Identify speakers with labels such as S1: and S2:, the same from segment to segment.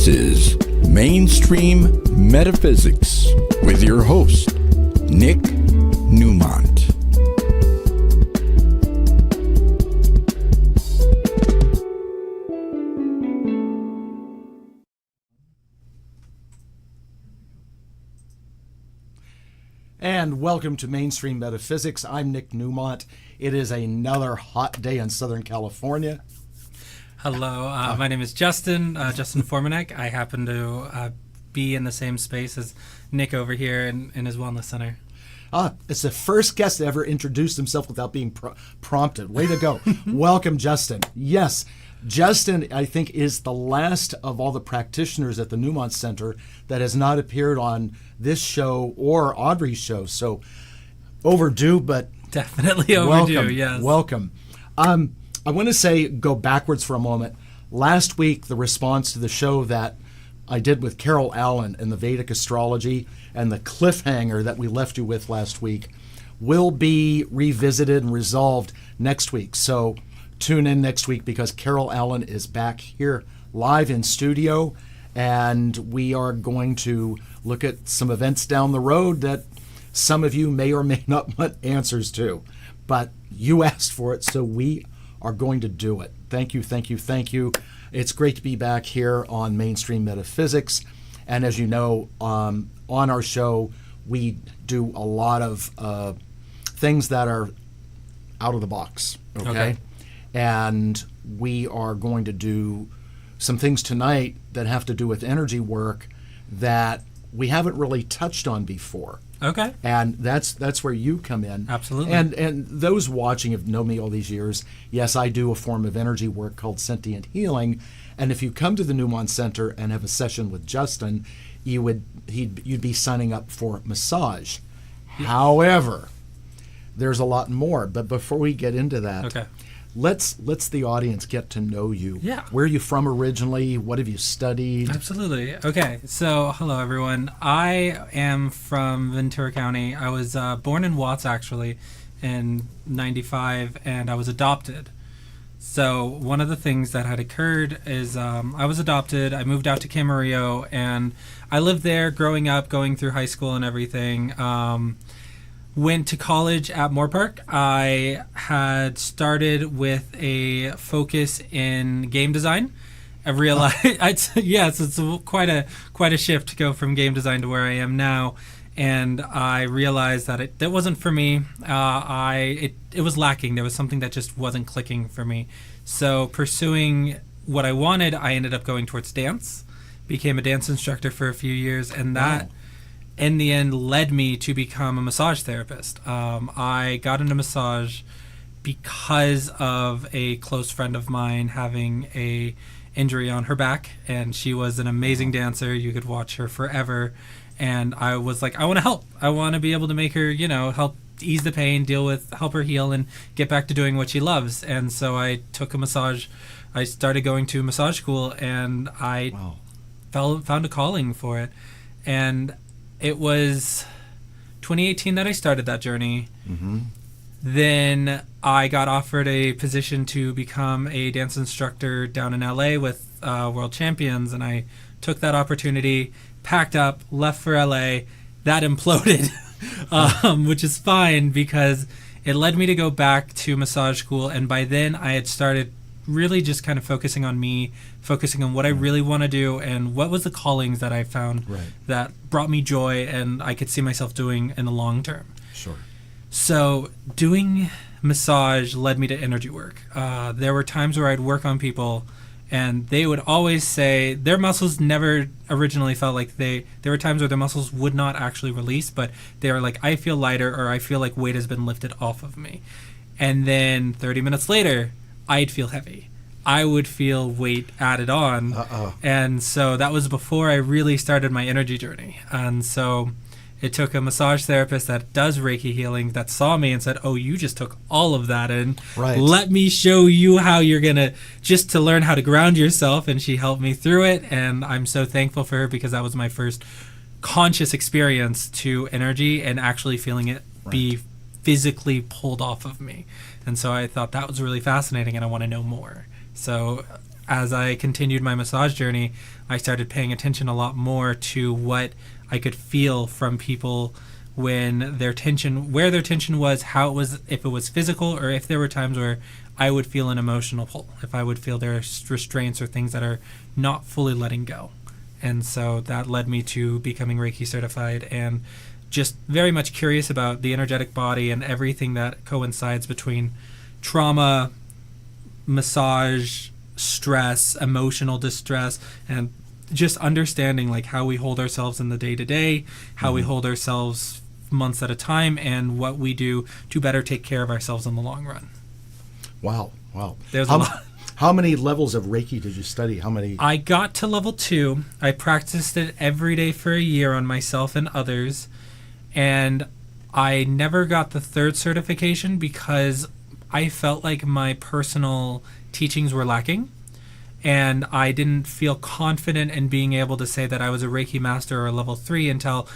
S1: is Mainstream Metaphysics with your host, Nick Newmont.
S2: And welcome to Mainstream Metaphysics. I'm Nick Newmont. It is another hot day in Southern California.
S3: Hello, my name is Justin Formanek. I happen to be in the same space as Nick over here in his wellness center.
S2: It's the first guest to ever introduce himself without being prompted. Way to go. Welcome, Justin. Yes, Justin, I think, is the last of all the practitioners at the Newmont Center that has not appeared on this show or Audrey's show. So overdue, but
S3: definitely overdue,
S2: welcome,
S3: yes.
S2: Welcome. I want to say, go backwards for a moment. Last week, the response to the show that I did with Carol Allen in the Vedic astrology and the cliffhanger that we left you with last week will be revisited and resolved next week. So tune in next week because Carol Allen is back here live in studio, and we are going to look at some events down the road that some of you may or may not want answers to. But you asked for it, so we are going to do it. Thank you, thank you, thank you. It's great to be back here on Mainstream Metaphysics. And as you know, on our show, we do a lot of things that are out of the box, okay? And we are going to do some things tonight that have to do with energy work that we haven't really touched on before.
S3: Okay.
S2: And that's where you come in.
S3: Absolutely.
S2: And those watching have known me all these years. Yes, I do a form of energy work called sentient healing. And if you come to the Newmont Center and have a session with Justin, you'd be signing up for massage. Yes. However, there's a lot more. But before we get into that,
S3: okay,
S2: let's the audience get to know you.
S3: Yeah.
S2: Where are you from originally? What have you studied?
S3: Absolutely. Okay. So, hello, everyone. I am from Ventura County. I was born in Watts, actually, in 95, and I was adopted. So, one of the things that had occurred is I was adopted. I moved out to Camarillo, and I lived there growing up, going through high school and everything. Went to college at Moorpark. I had started with a focus in game design. I realized, it's quite a shift to go from game design to where I am now, and I realized that it wasn't for me. It was lacking. There was something that just wasn't clicking for me. So pursuing what I wanted, I ended up going towards dance. Became a dance instructor for a few years, and that. Wow. In the end, led me to become a massage therapist. I got into massage because of a close friend of mine having a injury on her back, and she was an amazing dancer. You could watch her forever, and I was like, I want to help. I want to be able to make her, help ease the pain, help her heal, and get back to doing what she loves. And so I took a massage. I started going to massage school, and I found a calling for it, and it was 2018 that I started that journey. Mm-hmm. Then I got offered a position to become a dance instructor down in LA with World Champions, and I took that opportunity, packed up, left for LA. That imploded, which is fine because it led me to go back to massage school, and by then I had started really just kind of focusing on me, focusing on what I really want to do and what was the callings that I found that brought me joy and I could see myself doing in the long term.
S2: Sure.
S3: So doing massage led me to energy work. There were times where I'd work on people and they would always say their muscles never originally felt like there were times where their muscles would not actually release, but they were like, I feel lighter, or I feel like weight has been lifted off of me. And then 30 minutes later, I'd feel heavy. I would feel weight added on. And so that was before I really started my energy journey. And so it took a massage therapist that does Reiki healing that saw me and said, oh, you just took all of that and let me show you how you're going to, just to learn how to ground yourself. And she helped me through it. And I'm so thankful for her because that was my first conscious experience to energy and actually feeling it be physically pulled off of me. And so I thought that was really fascinating and I want to know more. So as I continued my massage journey, I started paying attention a lot more to what I could feel from people when their tension, where their tension was, how it was, if it was physical, or if there were times where I would feel an emotional pull, if I would feel their restraints or things that are not fully letting go. And so that led me to becoming Reiki certified and just very much curious about the energetic body and everything that coincides between trauma, massage, stress, emotional distress, and just understanding like how we hold ourselves in the day-to-day, how we hold ourselves months at a time, and what we do to better take care of ourselves in the long run.
S2: Wow.
S3: There's a lot.
S2: How many levels of Reiki did you study? How many?
S3: I got to level 2. I practiced it every day for a year on myself and others, and I never got the 3rd certification because I felt like my personal teachings were lacking, and I didn't feel confident in being able to say that I was a Reiki master or a level 3 until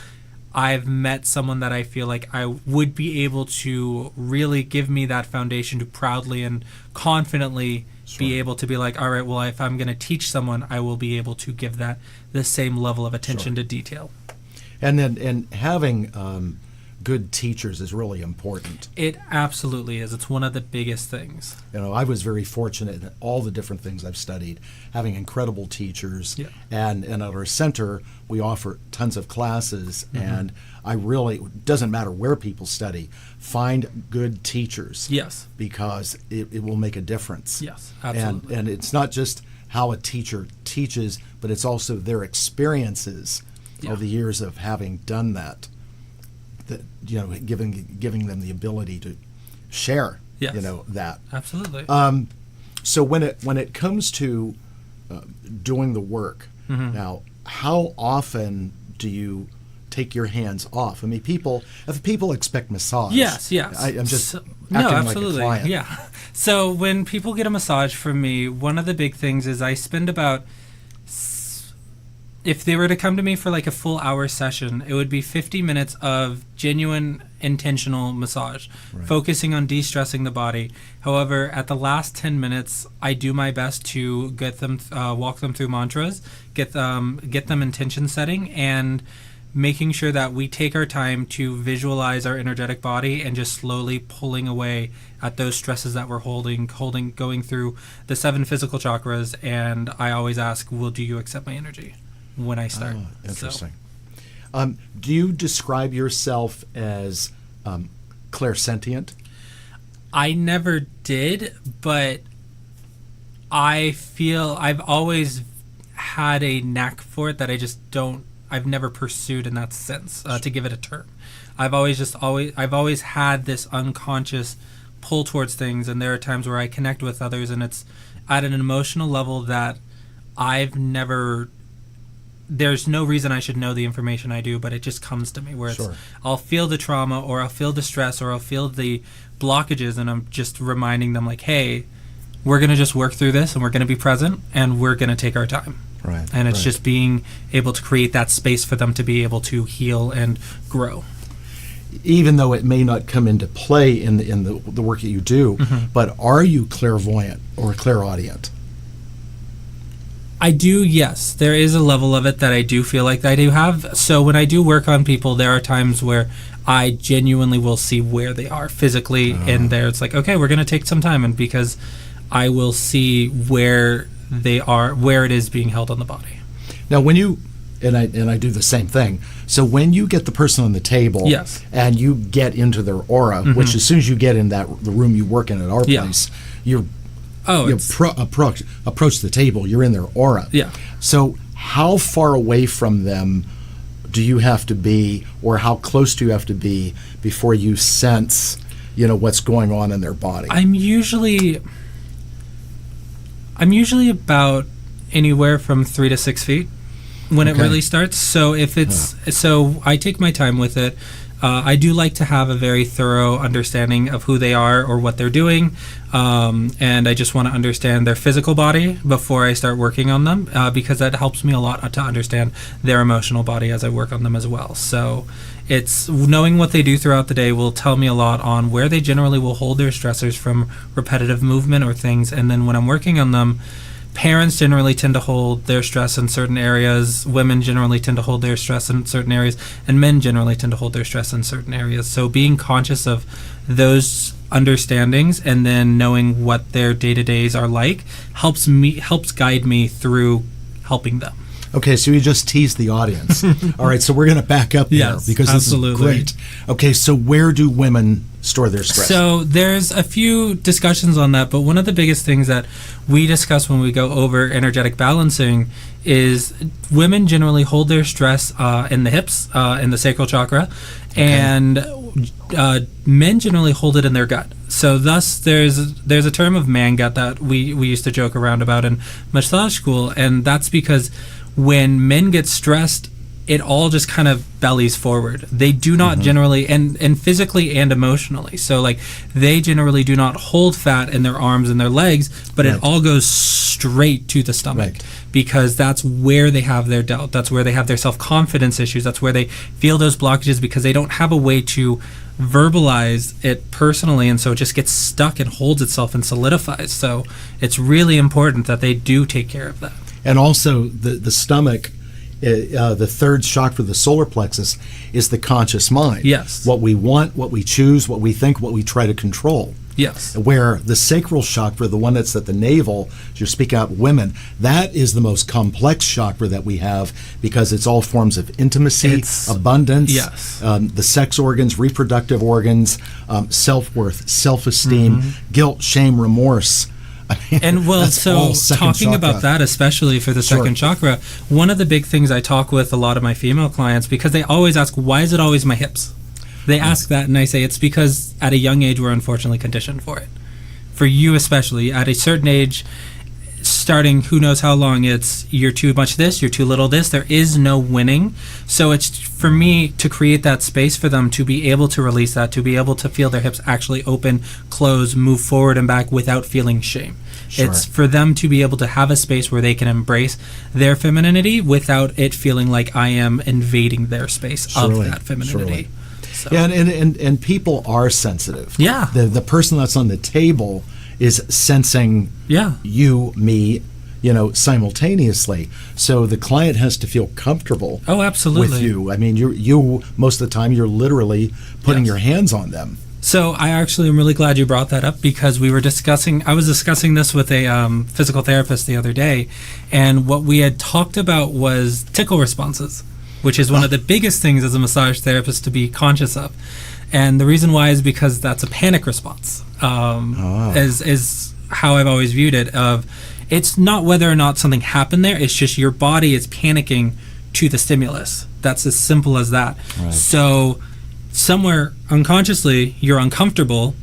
S3: I've met someone that I feel like I would be able to really give me that foundation to proudly and confidently be able to be like, all right, well, if I'm going to teach someone, I will be able to give that the same level of attention to detail.
S2: And having good teachers is really important.
S3: It absolutely is. It's one of the biggest things.
S2: You know, I was very fortunate in all the different things I've studied, having incredible teachers.
S3: Yeah.
S2: And at our center, we offer tons of classes. And I really, it doesn't matter where people study, find good teachers.
S3: Yes.
S2: Because it will make a difference.
S3: Yes, absolutely.
S2: And it's not just how a teacher teaches, but it's also their experiences of the years of having done that. That, you know, giving them the ability to share,
S3: Yes.
S2: you know, that.
S3: Absolutely.
S2: So when it comes to doing the work, now, how often do you take your hands off? I mean, if people expect massage,
S3: yes.
S2: I'm just acting
S3: no, absolutely.
S2: like a client.
S3: Yeah. So when people get a massage from me, one of the big things is I spend about, if they were to come to me for like a full hour session, it would be 50 minutes of genuine, intentional massage, focusing on de-stressing the body. However, at the last 10 minutes, I do my best to get them, walk them through mantras, get them intention setting, and making sure that we take our time to visualize our energetic body and just slowly pulling away at those stresses that we're holding, going through the 7 physical chakras. And I always ask, well, do you accept my energy when I start?
S2: Interesting. Do you describe yourself as clairsentient?
S3: I never did, but I feel I've always had a knack for it that I just don't, I've never pursued in that sense, to give it a term. I've always had this unconscious pull towards things, and there are times where I connect with others and it's at an emotional level that I've never, there's no reason I should know the information I do, but it just comes to me where it's, I'll feel the trauma, or I'll feel the stress, or I'll feel the blockages, and I'm just reminding them like, hey, we're going to just work through this, and we're going to be present, and we're going to take our time.
S2: Right.
S3: And it's just being able to create that space for them to be able to heal and grow.
S2: Even though it may not come into play in the work that you do, but are you clairvoyant or clairaudient?
S3: I do, yes. There is a level of it that I do feel like I do have. So when I do work on people, there are times where I genuinely will see where they are physically, and there it's like, okay, we're going to take some time, and because I will see where they are, where it is being held on the body.
S2: Now, when you, and I do the same thing, so when you get the person on the table,
S3: Yes.
S2: and you get into their aura, which as soon as you get in the room you work in at our place, you approach the table, you're in their aura.
S3: Yeah.
S2: So how far away from them do you have to be, or how close do you have to be before you sense, you know, what's going on in their body?
S3: I'm usually about anywhere from 3 to 6 feet when it really starts. So if it's so I take my time with it. I do like to have a very thorough understanding of who they are or what they're doing, and I just want to understand their physical body before I start working on them, because that helps me a lot to understand their emotional body as I work on them as well. So it's knowing what they do throughout the day will tell me a lot on where they generally will hold their stressors from repetitive movement or things, and then when I'm working on them, parents generally tend to hold their stress in certain areas, women generally tend to hold their stress in certain areas, and men generally tend to hold their stress in certain areas. So being conscious of those understandings and then knowing what their day-to-days are like helps guide me through helping them.
S2: Okay, so you just teased the audience. All right, so we're going to back up here because
S3: absolutely.
S2: This is great. Okay, so where do women store their stress?
S3: So there's a few discussions on that, but one of the biggest things that we discuss when we go over energetic balancing is women generally hold their stress in the hips, in the sacral chakra, and men generally hold it in their gut. So thus there's a term of man gut that we used to joke around about in massage school, and that's because when men get stressed, it all just kind of bellies forward. They do not generally, and physically and emotionally. So like they generally do not hold fat in their arms and their legs, but it all goes straight to the stomach because that's where they have their doubt. That's where they have their self-confidence issues. That's where they feel those blockages because they don't have a way to verbalize it personally, and so it just gets stuck and holds itself and solidifies. So it's really important that they do take care of that.
S2: And also the stomach, the third chakra, the solar plexus, is the conscious mind.
S3: Yes.
S2: What we want, what we choose, what we think, what we try to control.
S3: Yes.
S2: Where the sacral chakra, the one that's at the navel, as you're speaking out women, that is the most complex chakra that we have because it's all forms of intimacy, abundance, the sex organs, reproductive organs, self-worth, self-esteem, guilt, shame, remorse. I mean,
S3: and well, so talking about that, especially for the second chakra, one of the big things I talk with a lot of my female clients, because they always ask, why is it always my hips? They ask that, and I say it's because at a young age we're unfortunately conditioned for it. For you especially, at a certain age, starting who knows how long, it's you're too much this, you're too little this. There is no winning. So it's for me to create that space for them to be able to release that, to be able to feel their hips actually open, close, move forward and back without feeling shame. It's for them to be able to have a space where they can embrace their femininity without it feeling like I am invading their space of that femininity. So.
S2: Yeah, and people are sensitive.
S3: Yeah.
S2: The person that's on the table is sensing you, me, simultaneously. So the client has to feel comfortable with you. I mean, you most of the time, you're literally putting your hands on them.
S3: So I actually am really glad you brought that up because I was discussing this with a physical therapist the other day, and what we had talked about was tickle responses, which is one of the biggest things as a massage therapist to be conscious of. And the reason why is because that's a panic response, is how I've always viewed it. It's not whether or not something happened there, it's just your body is panicking to the stimulus. That's as simple as that. Right. So somewhere unconsciously you're uncomfortable,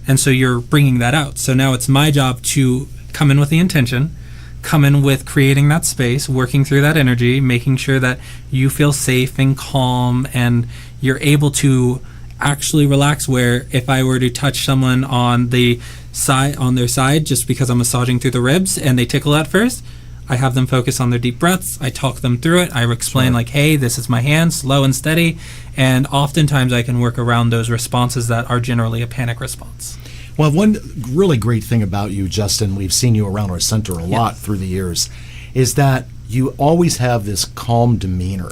S3: and so you're bringing that out. So now it's my job to come in with the intention, come in with creating that space, working through that energy, making sure that you feel safe and calm and you're able to actually relax, where if I were to touch someone on their side just because I'm massaging through the ribs and they tickle at first, I have them focus on their deep breaths. I talk them through it. I explain like, hey, this is my hand, slow and steady. And oftentimes I can work around those responses that are generally a panic response.
S2: Well, one really great thing about you, Justin, we've seen you around our center a lot through the years, is that you always have this calm demeanor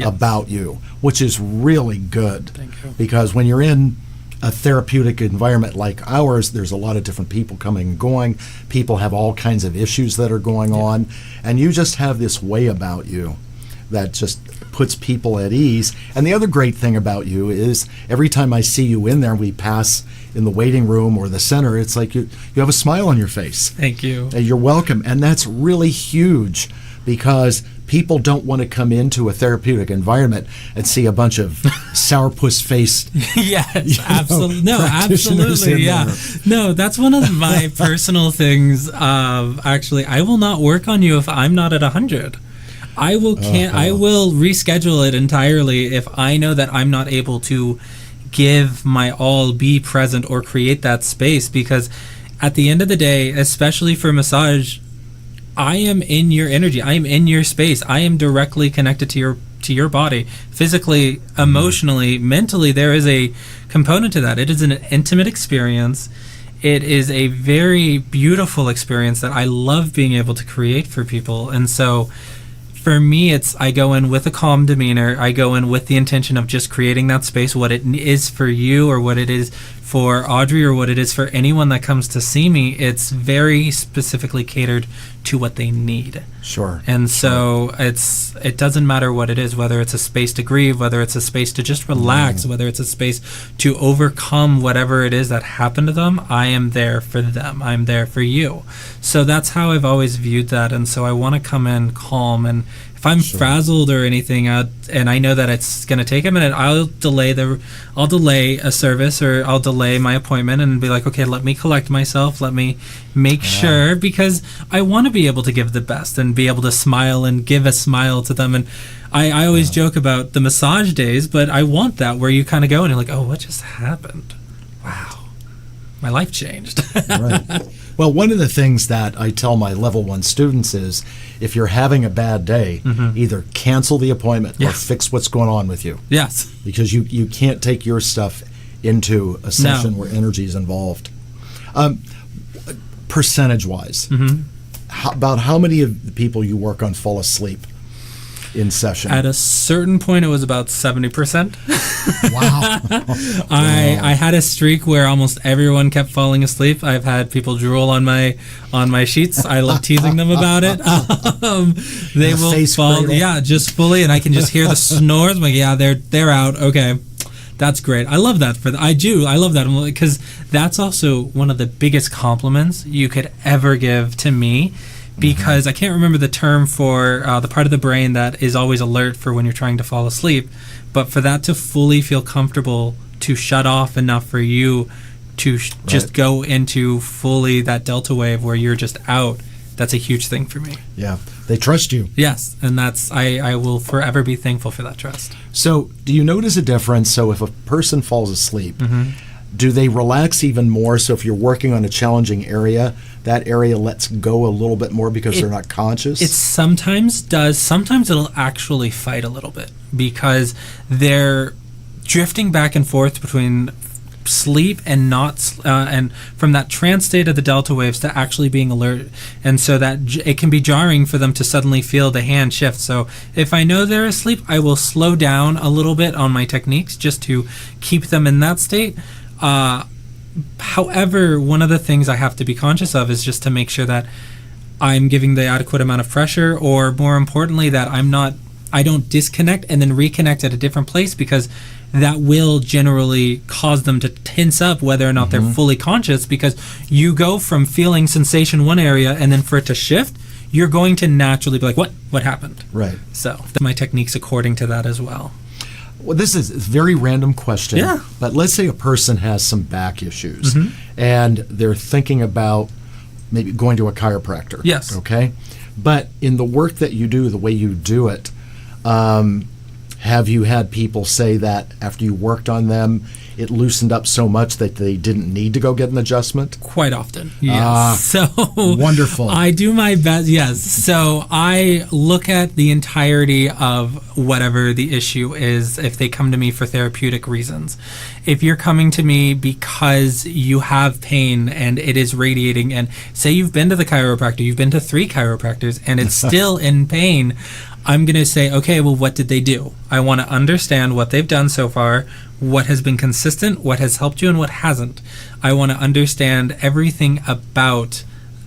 S2: about you, which is really good.
S3: Thank you.
S2: Because when you're in a therapeutic environment like ours, there's a lot of different people coming and going. People have all kinds of issues that are going on, and you just have this way about you that just puts people at ease. And the other great thing about you is every time I see you in there, we pass in the waiting room or the center, it's like you have a smile on your face.
S3: Thank you.
S2: You're welcome. And that's really huge because people don't want to come into a therapeutic environment and see a bunch of sourpuss-faced
S3: absolutely. No, absolutely. Yeah. No, that's one of my personal things of actually, I will not work on you if I'm not at 100. I will reschedule it entirely if I know that I'm not able to give my all, be present, or create that space, because at the end of the day, especially for massage, I am in your energy. I am in your space. I am directly connected to your body, physically, emotionally, mentally. There is a component to that. It is an intimate experience, it is a very beautiful experience that I love being able to create for people. And so for me, I go in with a calm demeanor. I go in with the intention of just creating that space, what it is for you or what it is for Audrey or what it is for anyone that comes to see me. It's very specifically catered to what they need.
S2: Sure.
S3: And so it doesn't matter what it is, whether it's a space to grieve, whether it's a space to just relax, whether it's a space to overcome whatever it is that happened to them. I am there for them. I'm there for you. So that's how I've always viewed that. And so I want to come in calm, and if I'm frazzled or anything, and I know that it's going to take a minute, I'll delay a service, or I'll delay my appointment and be like, okay, let me collect myself, let me make sure, because I want to be able to give the best and be able to smile and give a smile to them. And I always joke about the massage days, but I want that where you kind of go and you're like, oh, what just happened? Wow, my life changed.
S2: Right. Well, one of the things that I tell my level 1 students is, if you're having a bad day, either cancel the appointment or fix what's going on with you.
S3: Yes.
S2: Because you can't take your stuff into a session where energy is involved. Percentage-wise, about how many of the people you work on fall asleep in session?
S3: At a certain point, it was about 70%.
S2: Wow.
S3: I had a streak where almost everyone kept falling asleep. I've had people drool on my sheets. I love teasing them about it. They will fall, cradle. Just fully, and I can just hear the snores. I'm like, they're out. Okay. That's great. I love that I love that, because that's also one of the biggest compliments you could ever give to me. Because I can't remember the term for the part of the brain that is always alert for when you're trying to fall asleep, but for that to fully feel comfortable to shut off enough for you to just go into fully that delta wave where you're just out, that's a huge thing for me.
S2: Yeah, they trust you.
S3: Yes, and that's I will forever be thankful for that trust.
S2: So do you notice a difference? So if a person falls asleep, do they relax even more? So if you're working on a challenging area, that area lets go a little bit more because they're not conscious?
S3: It sometimes does. Sometimes it'll actually fight a little bit because they're drifting back and forth between sleep and not, and from that trance state of the delta waves to actually being alert. And so that it can be jarring for them to suddenly feel the hand shift. So if I know they're asleep, I will slow down a little bit on my techniques just to keep them in that state. However, one of the things I have to be conscious of is just to make sure that I'm giving the adequate amount of pressure, or more importantly, that I don't disconnect and then reconnect at a different place, because that will generally cause them to tense up whether or not they're fully conscious, because you go from feeling sensation one area and then for it to shift, you're going to naturally be like, what happened?
S2: Right.
S3: So my technique's according to that as well.
S2: Well, this is a very random question, but let's say a person has some back issues and they're thinking about maybe going to a chiropractor.
S3: Yes.
S2: Okay. But in the work that you do, the way you do it, have you had people say that after you worked on them, it loosened up so much that they didn't need to go get an adjustment?
S3: Quite often, yes. So
S2: wonderful.
S3: I do my best, yes. So I look at the entirety of whatever the issue is if they come to me for therapeutic reasons. If you're coming to me because you have pain and it is radiating, and say you've been to the chiropractor, you've been to 3 chiropractors, and it's still in pain, I'm going to say, okay, well, what did they do? I want to understand what they've done so far, what has been consistent, what has helped you, and what hasn't. I want to understand everything about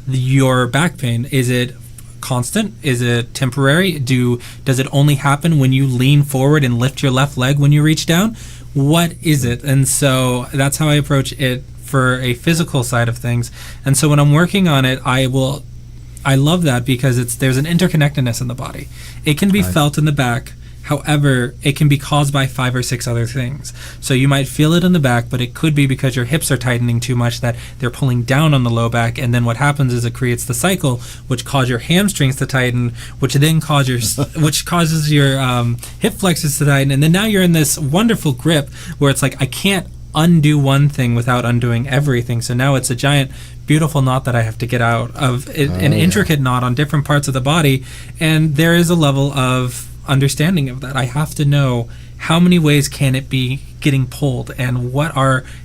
S3: your back pain. Is it constant? Is it temporary? Does it only happen when you lean forward and lift your left leg when you reach down? What is it? And so that's how I approach it for a physical side of things. And so when I'm working on it, I love that because there's an interconnectedness in the body. It can be felt in the back. However, it can be caused by 5 or 6 other things. So you might feel it in the back, but it could be because your hips are tightening too much that they're pulling down on the low back. And then what happens is it creates the cycle, which causes your hamstrings to tighten, which then causes your hip flexors to tighten. And then now you're in this wonderful grip where it's like, I can't undo one thing without undoing everything. So now it's a giant beautiful knot that I have to get out of, an intricate knot on different parts of the body. And there is a level of understanding of that. I have to know how many ways can it be getting pulled, and what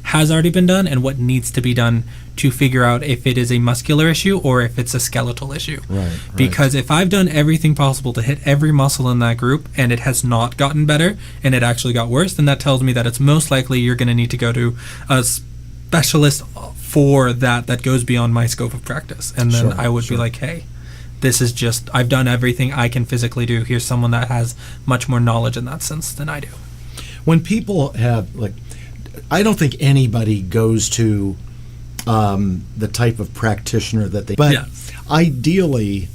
S3: has already been done and what needs to be done to figure out if it is a muscular issue or if it's a skeletal issue.
S2: Right.
S3: Because if I've done everything possible to hit every muscle in that group and it has not gotten better and it actually got worse, then that tells me that it's most likely you're going to need to go to a specialist for that goes beyond my scope of practice. And then I would be like, hey, this is just, I've done everything I can physically do. Here's someone that has much more knowledge in that sense than I do.
S2: When people have, like, I don't think anybody goes to the type of practitioner that they, but ideally,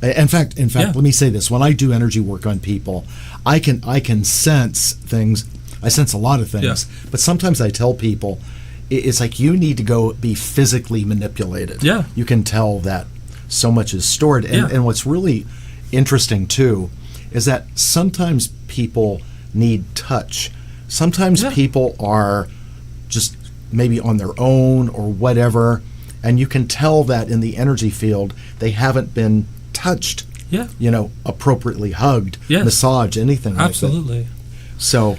S2: in fact, let me say this: when I do energy work on people, I can sense things. I sense a lot of things, but sometimes I tell people it's like you need to go be physically manipulated. Yeah, you can tell that so much is stored, and what's really interesting too is that sometimes people need touch. Sometimes people are just maybe on their own or whatever, and you can tell that in the energy field they haven't been touched, appropriately hugged, massaged, anything like that.
S3: Absolutely.
S2: So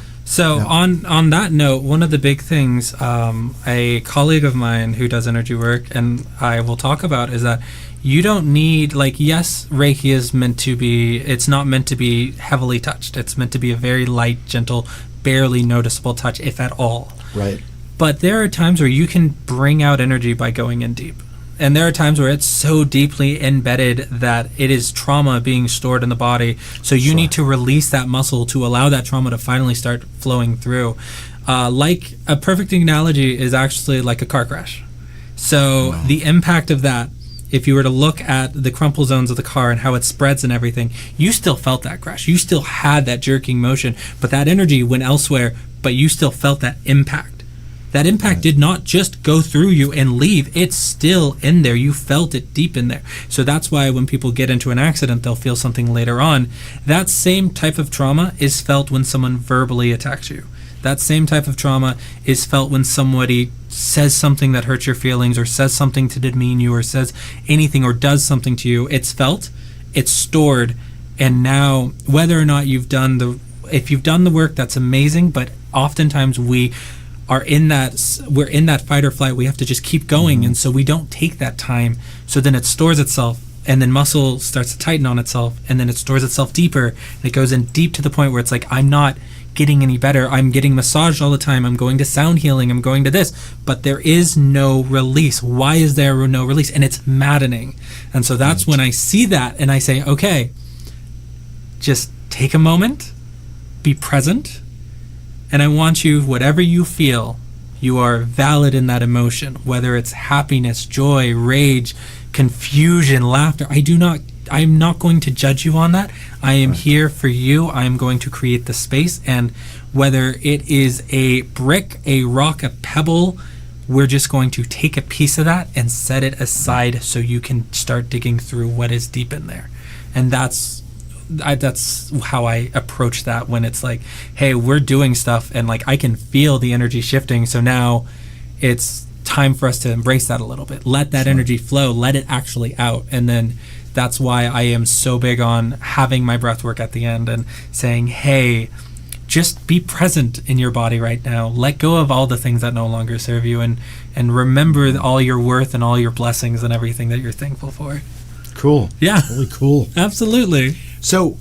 S3: on that note, one of the big things a colleague of mine who does energy work and I will talk about is that you don't need, like, yes, Reiki is meant to be, it's not meant to be heavily touched. It's meant to be a very light, gentle, barely noticeable touch, if at all.
S2: Right.
S3: But there are times where you can bring out energy by going in deep. And there are times where it's so deeply embedded that it is trauma being stored in the body. So you need to release that muscle to allow that trauma to finally start flowing through. Like a perfect analogy is actually like a car crash. So the impact of that, if you were to look at the crumple zones of the car and how it spreads and everything, you still felt that crash. You still had that jerking motion, but that energy went elsewhere, but you still felt that impact. That impact did not just go through you and leave. It's still in there. You felt it deep in there. So that's why when people get into an accident, they'll feel something later on. That same type of trauma is felt when someone verbally attacks you. That same type of trauma is felt when somebody says something that hurts your feelings or says something to demean you or says anything or does something to you. It's felt, it's stored, and now whether or not if you've done the work, that's amazing, but oftentimes we're in that fight or flight. We have to just keep going, and so we don't take that time. So then it stores itself, and then muscle starts to tighten on itself, and then it stores itself deeper, and it goes in deep to the point where it's like, I'm not getting any better. I'm getting massaged all the time. I'm going to sound healing. I'm going to this, but there is no release. Why is there no release? And it's maddening. And so that's when I see that and I say, okay, just take a moment, be present, and I want you, whatever you feel, you are valid in that emotion, whether it's happiness, joy, rage, confusion, laughter. I'm not going to judge you on that. I am here for you. I am going to create the space, and whether it is a brick, a rock, a pebble, we're just going to take a piece of that and set it aside so you can start digging through what is deep in there. And that's how I approach that when it's like, hey, we're doing stuff and like I can feel the energy shifting, so now it's time for us to embrace that a little bit. Let that energy flow, let it actually out. And then that's why I am so big on having my breath work at the end and saying, hey, just be present in your body right now. Let go of all the things that no longer serve you, and remember all your worth and all your blessings and everything that you're thankful for.
S2: Cool.
S3: Yeah.
S2: Really cool.
S3: Absolutely.
S2: So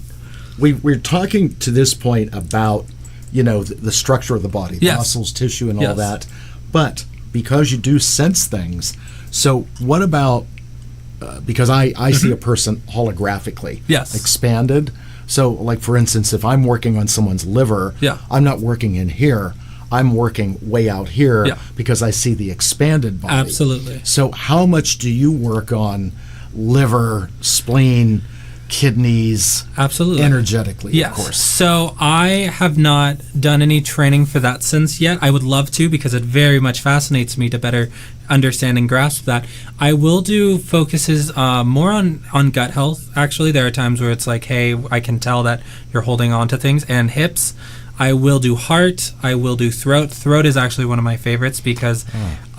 S2: we're talking to this point about, the structure of the body, the muscles, tissue, and all that. But because you do sense things, so what about, because I see a person holographically expanded. So like, for instance, if I'm working on someone's liver, I'm not working in here. I'm working way out here because I see the expanded body.
S3: Absolutely.
S2: So how much do you work on liver, spleen, kidneys?
S3: Absolutely.
S2: Energetically, of course.
S3: So I have not done any training for that since yet. I would love to, because it very much fascinates me to better understand and grasp that. I will do focuses more on gut health. Actually, there are times where it's like, hey, I can tell that you're holding on to things, and hips. I will do heart. I will do throat. Throat is actually one of my favorites because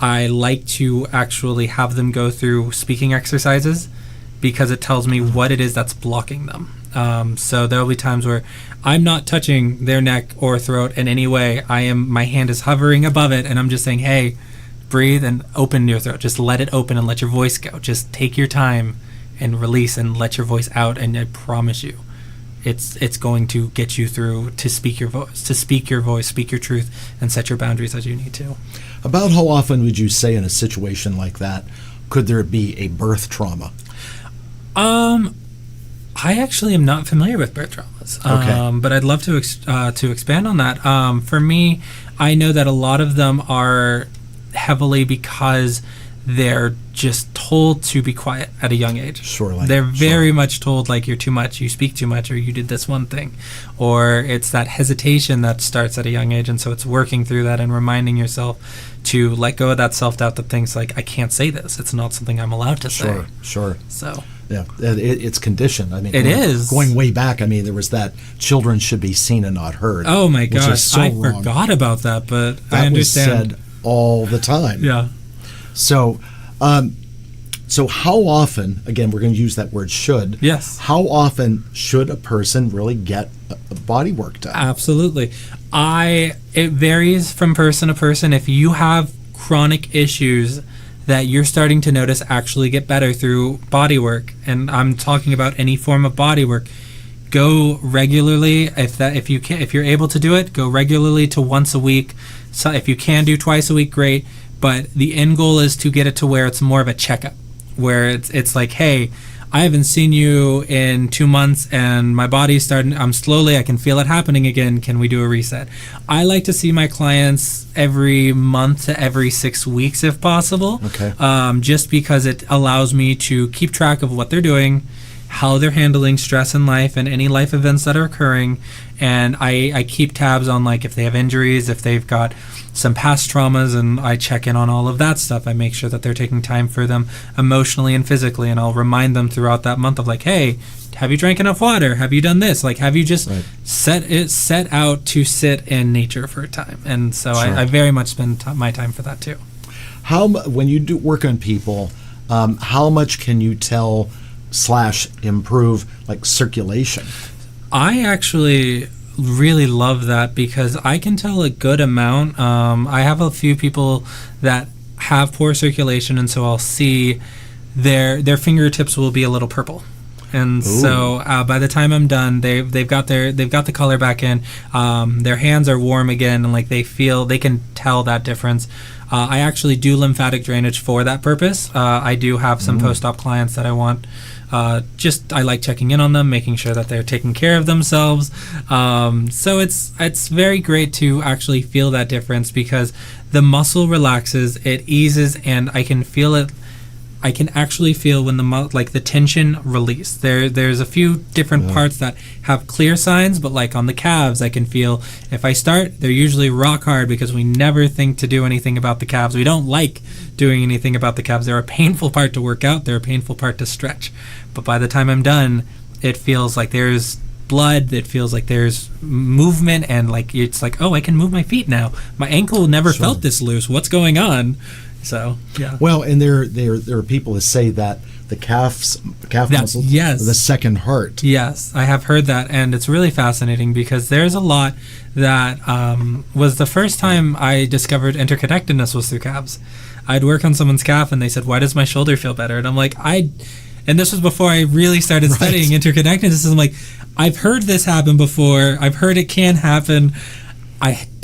S3: I like to actually have them go through speaking exercises because it tells me what it is that's blocking them. So there'll be times where I'm not touching their neck or throat in any way. My hand is hovering above it, and I'm just saying, hey, breathe and open your throat. Just let it open and let your voice go. Just take your time and release and let your voice out, and I promise you, it's going to get you through to speak your voice, speak your truth, and set your boundaries as you need to.
S2: About how often would you say in a situation like that could there be a birth trauma?
S3: I actually am not familiar with birth traumas,
S2: Okay.
S3: but I'd love to expand on that. For me, I know that a lot of them are heavily because they're just told to be quiet at a young age.
S2: Sure.
S3: They're very much told, like, you're too much, you speak too much, or you did this one thing. Or it's that hesitation that starts at a young age, and so it's working through that and reminding yourself to let go of that self-doubt that thinks, like, I can't say this. It's not something I'm allowed to say.
S2: Sure.
S3: So...
S2: yeah, it's conditioned. I mean,
S3: it is.
S2: Going way back, I mean, there was that children should be seen and not heard.
S3: Oh, my gosh.
S2: So
S3: I
S2: wrong.
S3: forgot about that, but
S2: That
S3: I understand.
S2: was said all the time.
S3: Yeah.
S2: So, so how often, again, we're going to use that word should.
S3: Yes.
S2: How often should a person really get a body work done?
S3: Absolutely. It varies from person to person. If you have chronic issues that you're starting to notice actually get better through body work, and I'm talking about any form of body work, go regularly. If you're able to do it, go regularly to once a week. So if you can do twice a week, great. But the end goal is to get it to where it's more of a checkup, where it's like, hey, I haven't seen you in 2 months and my body's starting, I can feel it happening again. Can we do a reset? I like to see my clients every month to every 6 weeks if possible.
S2: Okay.
S3: Just because it allows me to keep track of what they're doing, how they're handling stress in life and any life events that are occurring. And I keep tabs on, like, if they have injuries, if they've got some past traumas, and I check in on all of that stuff. I make sure that they're taking time for them emotionally and physically, and I'll remind them throughout that month of, like, hey, have you drank enough water? Have you done this? Like, have you just set out to sit in nature for a time? And so
S2: Sure.
S3: I very much spend my time for that too.
S2: When you do work on people, how much can you tell / improve, like, circulation?
S3: I actually really love that because I can tell a good amount. I have a few people that have poor circulation, and so I'll see their fingertips will be a little purple. And so by the time I'm done, they've got the color back in. Their hands are warm again, and like they can tell that difference. I actually do lymphatic drainage for that purpose. I do have some post-op clients that I want. I like checking in on them, making sure that they're taking care of themselves. So it's very great to actually feel that difference because the muscle relaxes, it eases, and I can feel it. I can actually feel when the tension release. There's a few different parts that have clear signs, but like on the calves, I can feel if I start, they're usually rock hard because we never think to do anything about the calves. We don't like doing anything about the calves. They're a painful part to work out. They're a painful part to stretch. But by the time I'm done, it feels like there's blood. It feels like there's movement, and like it's like, oh, I can move my feet now. My ankle never felt this loose. What's going on? So yeah.
S2: Well, and there are people that say that the calf muscle, the second heart.
S3: Yes, I have heard that, and it's really fascinating because there's a lot that was the first time I discovered interconnectedness was through calves. I'd work on someone's calf, and they said, "Why does my shoulder feel better?" And I'm like, and this was before I really started studying interconnectedness. I'm like, I've heard this happen before. I've heard it can happen.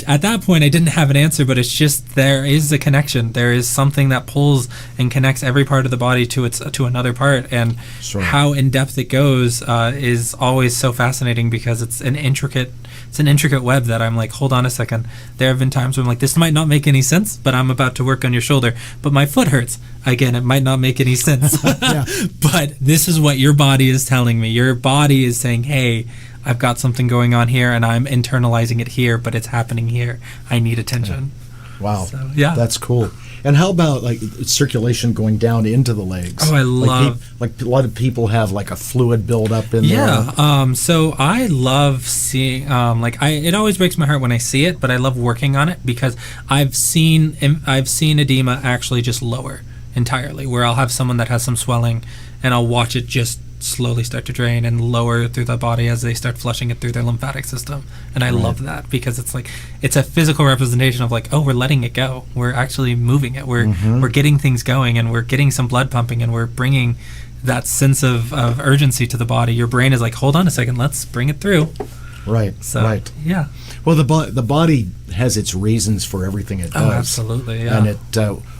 S3: At that point, I didn't have an answer, but it's just there is a connection. There is something that pulls and connects every part of the body to another part, and how in depth it goes is always so fascinating because it's an intricate web that I'm like, hold on a second. There have been times where I'm like, this might not make any sense, but I'm about to work on your shoulder, but my foot hurts. Again, it might not make any sense, but this is what your body is telling me. Your body is saying, hey, I've got something going on here, and I'm internalizing it here, but it's happening here. I need attention.
S2: Wow.
S3: So, yeah.
S2: That's cool. And how about like circulation going down into the legs?
S3: Oh, I love...
S2: Like a lot of people have like a fluid buildup in there.
S3: Yeah. So I love seeing... it always breaks my heart when I see it, but I love working on it because I've seen edema actually just lower entirely, where I'll have someone that has some swelling and I'll watch it just slowly start to drain and lower through the body as they start flushing it through their lymphatic system. And I love that because it's like it's a physical representation of like, oh, we're letting it go, we're actually moving it, we're getting things going, and we're getting some blood pumping, and we're bringing that sense of urgency to the body. Your brain is like, hold on a second, let's bring it through.
S2: Right.
S3: Yeah.
S2: Well, the body has its reasons for everything it does.
S3: Oh, absolutely. Yeah.
S2: And it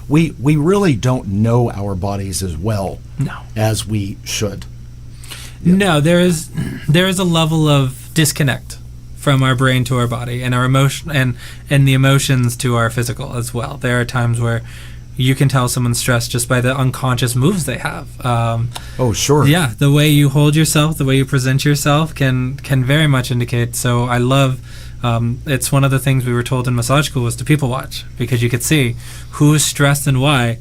S2: we really don't know our bodies as well as we should.
S3: No, there is a level of disconnect from our brain to our body, and our emotion and the emotions to our physical as well. There are times where you can tell someone's stressed just by the unconscious moves they have.
S2: Oh, sure.
S3: Yeah, the way you hold yourself, the way you present yourself can very much indicate. So I love. It's one of the things we were told in massage school was to people watch, because you could see who's stressed and why.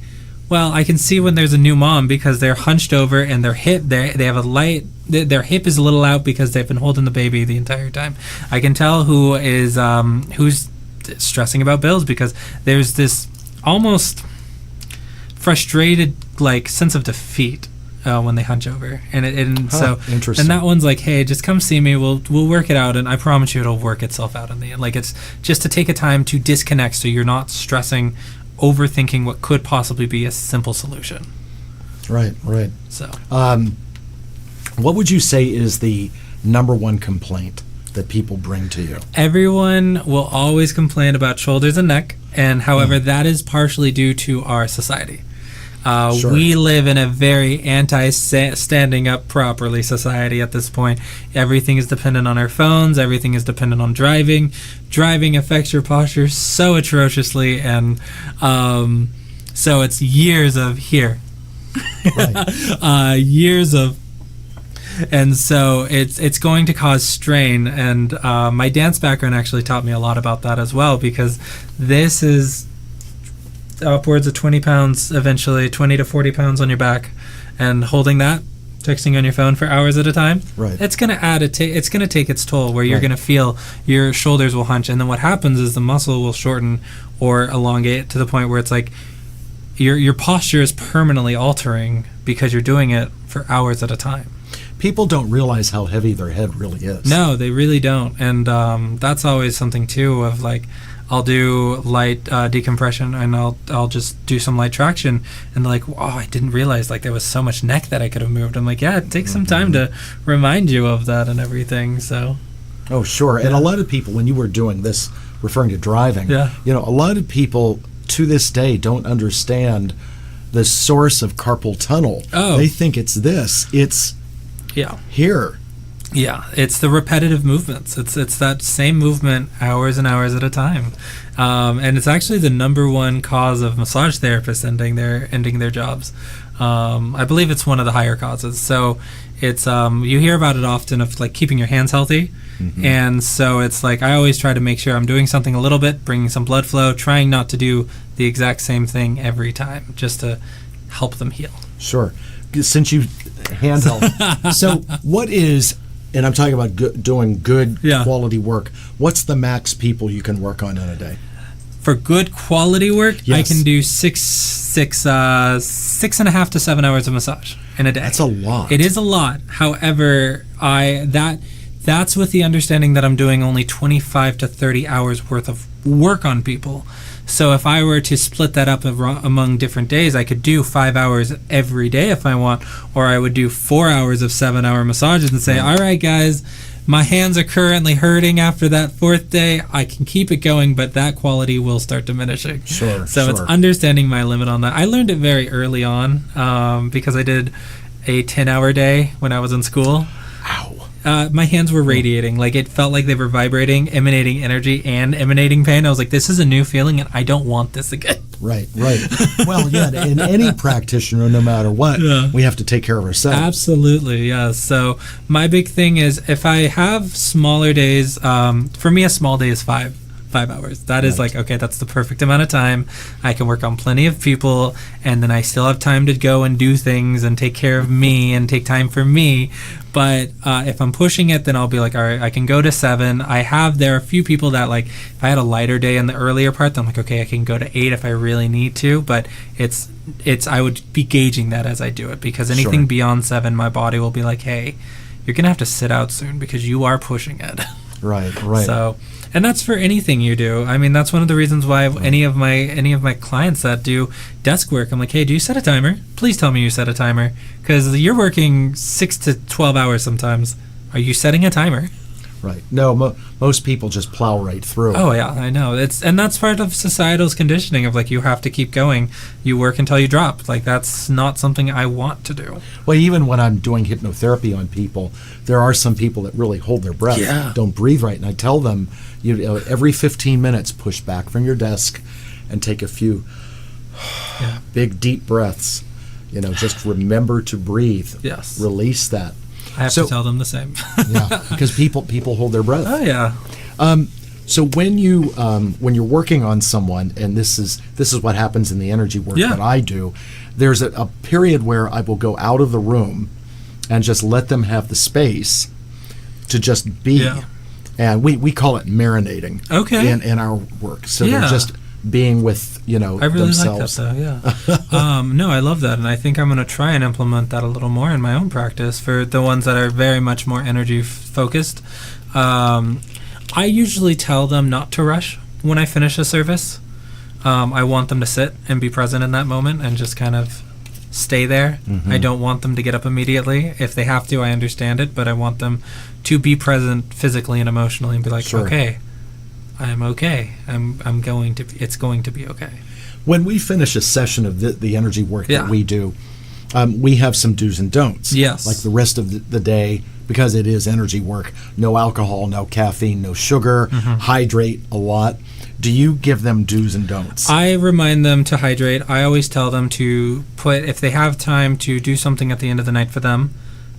S3: Well, I can see when there's a new mom because they're hunched over and their hip, they have a light, their hip is a little out because they've been holding the baby the entire time. I can tell who is who's stressing about bills because there's this almost frustrated like sense of defeat when they hunch over, so
S2: interesting.
S3: And that one's like, hey, just come see me, we'll work it out, and I promise you it'll work itself out in the end. Like, it's just to take a time to disconnect so you're not stressing, overthinking what could possibly be a simple solution.
S2: Right.
S3: So
S2: what would you say is the number one complaint that people bring to you?
S3: Everyone will always complain about shoulders and neck, and however that is partially due to our society.
S2: Sure.
S3: We live in a very anti-standing up properly society at this point. Everything is dependent on our phones. Everything is dependent on driving. Driving affects your posture so atrociously, and so it's years of here. Years of... And so it's going to cause strain, and my dance background actually taught me a lot about that as well, because this is upwards of 20 pounds eventually, 20 to 40 pounds on your back, and holding that, texting on your phone for hours at a time, it's going to it's going to take its toll, where you're going to feel your shoulders will hunch, and then what happens is the muscle will shorten or elongate to the point where it's like your posture is permanently altering because you're doing it for hours at a time.
S2: People don't realize how heavy their head really is.
S3: No, they really don't, and that's always something too of like, I'll do light decompression, and I'll just do some light traction, and they're like, "Oh, I didn't realize like there was so much neck that I could have moved." I'm like, "Yeah, it takes some time to remind you of that and everything." So,
S2: oh, sure. And a lot of people, when you were doing this, referring to driving, a lot of people to this day don't understand the source of carpal tunnel.
S3: Oh,
S2: they think it's this. It's here.
S3: Yeah, it's the repetitive movements. It's that same movement hours and hours at a time, and it's actually the number one cause of massage therapists ending their jobs. I believe it's one of the higher causes. So it's you hear about it often of like keeping your hands healthy, and so it's like I always try to make sure I'm doing something a little bit, bringing some blood flow, trying not to do the exact same thing every time, just to help them heal.
S2: Sure. Since you handheld, so what is? And I'm talking about doing good quality work. What's the max people you can work on in a day?
S3: For good quality work, I can do 6.5 to 7 hours of massage in a day.
S2: That's a lot.
S3: It is a lot. However, that's with the understanding that I'm doing only 25 to 30 hours worth of work on people. So if I were to split that up among different days, I could do 5 hours every day if I want, or I would do 4 hours of 7-hour massages and say, all right, guys, my hands are currently hurting after that 4th day. I can keep it going, but that quality will start diminishing.
S2: Sure.
S3: So it's understanding my limit on that. I learned it very early on because I did a 10-hour day when I was in school.
S2: Ow.
S3: My hands were radiating. Like, it felt like they were vibrating, emanating energy and emanating pain. I was like, this is a new feeling, and I don't want this again.
S2: Right. Well, in any practitioner, no matter what, we have to take care of ourselves.
S3: Absolutely, yeah. So my big thing is if I have smaller days, for me, a small day is 5 hours. That is like, okay, that's the perfect amount of time. I can work on plenty of people, and then I still have time to go and do things and take care of me and take time for me. But if I'm pushing it, then I'll be like, all right, I can go to 7. There are a few people that, like, if I had a lighter day in the earlier part, then I'm like, okay, I can go to 8 if I really need to. But it's I would be gauging that as I do it, because anything
S2: Sure.
S3: beyond 7, my body will be like, hey, you're gonna have to sit out soon because you are pushing it.
S2: Right.
S3: So, and that's for anything you do. I mean, that's one of the reasons why any of my clients that do desk work, I'm like, hey, do you set a timer? Please tell me you set a timer, because you're working 6 to 12 hours sometimes. Are you setting a timer?
S2: Right. No, most people just plow right through.
S3: Oh yeah, I know. And that's part of societal's conditioning of like, you have to keep going. You work until you drop. Like, that's not something I want to do.
S2: Well, even when I'm doing hypnotherapy on people, there are some people that really hold their breath, don't breathe right, and I tell them, every 15 minutes, push back from your desk and take a few big deep breaths. Just remember to breathe.
S3: Yes.
S2: Release that.
S3: I have to tell them the same.
S2: Yeah, because people hold their breath.
S3: Oh yeah.
S2: So when you're working on someone, and this is what happens in the energy work that I do, there's a period where I will go out of the room and just let them have the space to just be.
S3: Yeah.
S2: And we call it marinating.
S3: Okay.
S2: In our work, so they're just being with
S3: I really
S2: themselves.
S3: like that though. Yeah. No, I love that, and I think I'm going to try and implement that a little more in my own practice for the ones that are very much more energy focused. I usually tell them not to rush when I finish a service. I want them to sit and be present in that moment and just kind of stay there.
S2: Mm-hmm.
S3: I don't want them to get up immediately. If they have to, I understand it, but I want them to be present physically and emotionally and be like, okay, I'm okay. It's going to be okay.
S2: When we finish a session of the energy work that we do, we have some do's and don'ts.
S3: Yes.
S2: Like the rest of the day, because it is energy work, no alcohol, no caffeine, no sugar, hydrate a lot. Do you give them do's and don'ts?
S3: I remind them to hydrate. I always tell them to if they have time, to do something at the end of the night for them,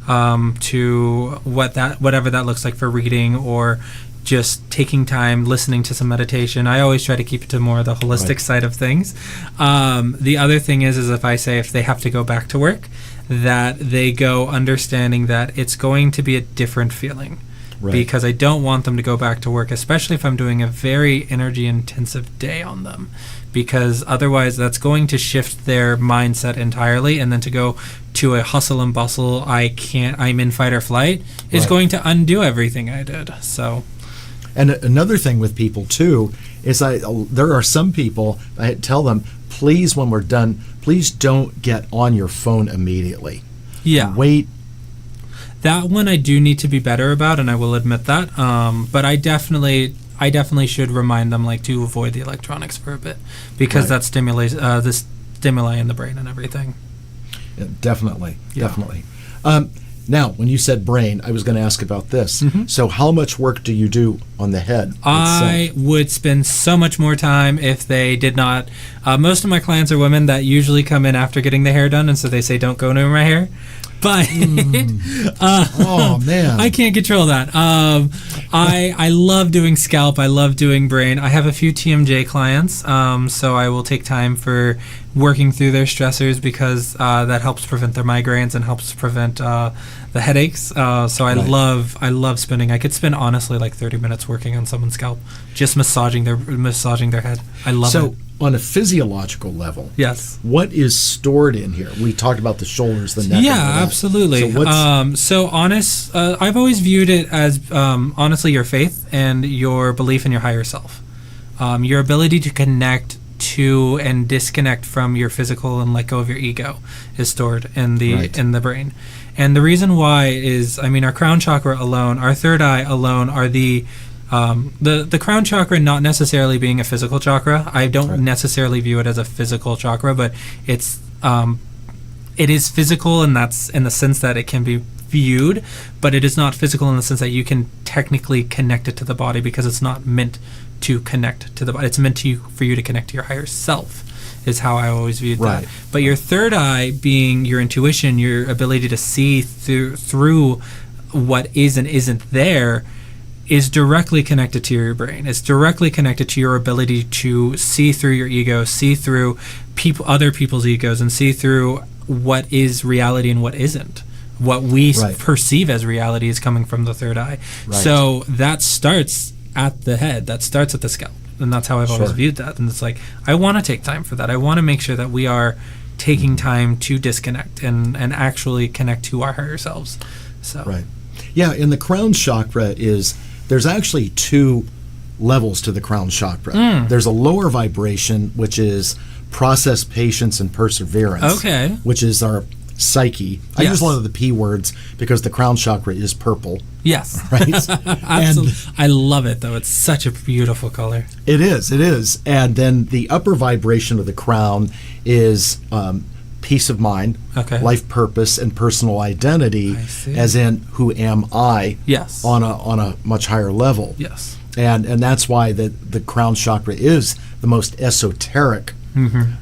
S3: to whatever that looks like, for reading or just taking time, listening to some meditation. I always try to keep it to more of the holistic side of things. The other thing is if they have to go back to work, that they go understanding that it's going to be a different feeling. Right. Because I don't want them to go back to work, especially if I'm doing a very energy intensive day on them, because otherwise that's going to shift their mindset entirely, and then to go to a hustle and bustle, I'm in fight or flight, is going to undo everything I did. So.
S2: And another thing with people too is there are some people, I tell them, please, when we're done, please don't get on your phone immediately.
S3: Yeah.
S2: Wait.
S3: That one I do need to be better about, and I will admit that. But I definitely should remind them to avoid the electronics for a bit, because that stimulates the stimuli in the brain and everything.
S2: Yeah, definitely. Now, when you said brain, I was going to ask about this. Mm-hmm. So how much work do you do on the head itself?
S3: I would spend so much more time if they did not. Most of my clients are women that usually come in after getting the hair done, and so they say, don't go near my hair. But
S2: oh man,
S3: I can't control that. I love doing scalp. I love doing brain. I have a few TMJ clients, so I will take time for working through their stressors, because that helps prevent their migraines and helps prevent the headaches. So I love spending. I could spend honestly 30 minutes working on someone's scalp, just massaging their head. I love it.
S2: So on a physiological level,
S3: yes,
S2: what is stored in here? We talked about the shoulders, the neck.
S3: Yeah, absolutely. So I've always viewed it as honestly your faith and your belief in your higher self, your ability to connect to and disconnect from your physical and let go of your ego is stored in the brain. And the reason why is, our crown chakra alone, our third eye alone, are the crown chakra not necessarily being a physical chakra. I don't necessarily view it as a physical chakra, but it is physical, and that's in the sense that it can be viewed, but it is not physical in the sense that you can technically connect it to the body, because it's not meant to connect to the body. It's meant for you to connect to your higher self, is how I always viewed that. But your third eye being your intuition, your ability to see through what is and isn't there, is directly connected to your brain. It's directly connected to your ability to see through your ego, see through other people's egos, and see through what is reality and what isn't. What we perceive as reality is coming from the third eye. Right. So that starts at the head. That starts at the scalp. And that's how I've always viewed that. And it's I want to take time for that. I want to make sure that we are taking time to disconnect and actually connect to our higher selves. So
S2: Right. Yeah, and the crown chakra there's actually two levels to the crown chakra. There's a lower vibration, which is process, patience, and perseverance.
S3: Okay.
S2: Which is our psyche. I
S3: Yes.
S2: use a lot of the P words because the crown chakra is purple.
S3: yes,
S2: Right?
S3: absolutely. I love it though. It's such a beautiful color.
S2: It is. And then the upper vibration of the crown is peace of mind,
S3: Okay.
S2: life purpose, and personal identity,
S3: I see.
S2: as in who am I,
S3: Yes.
S2: on a much higher level.
S3: Yes.
S2: And that's why the crown chakra is the most esoteric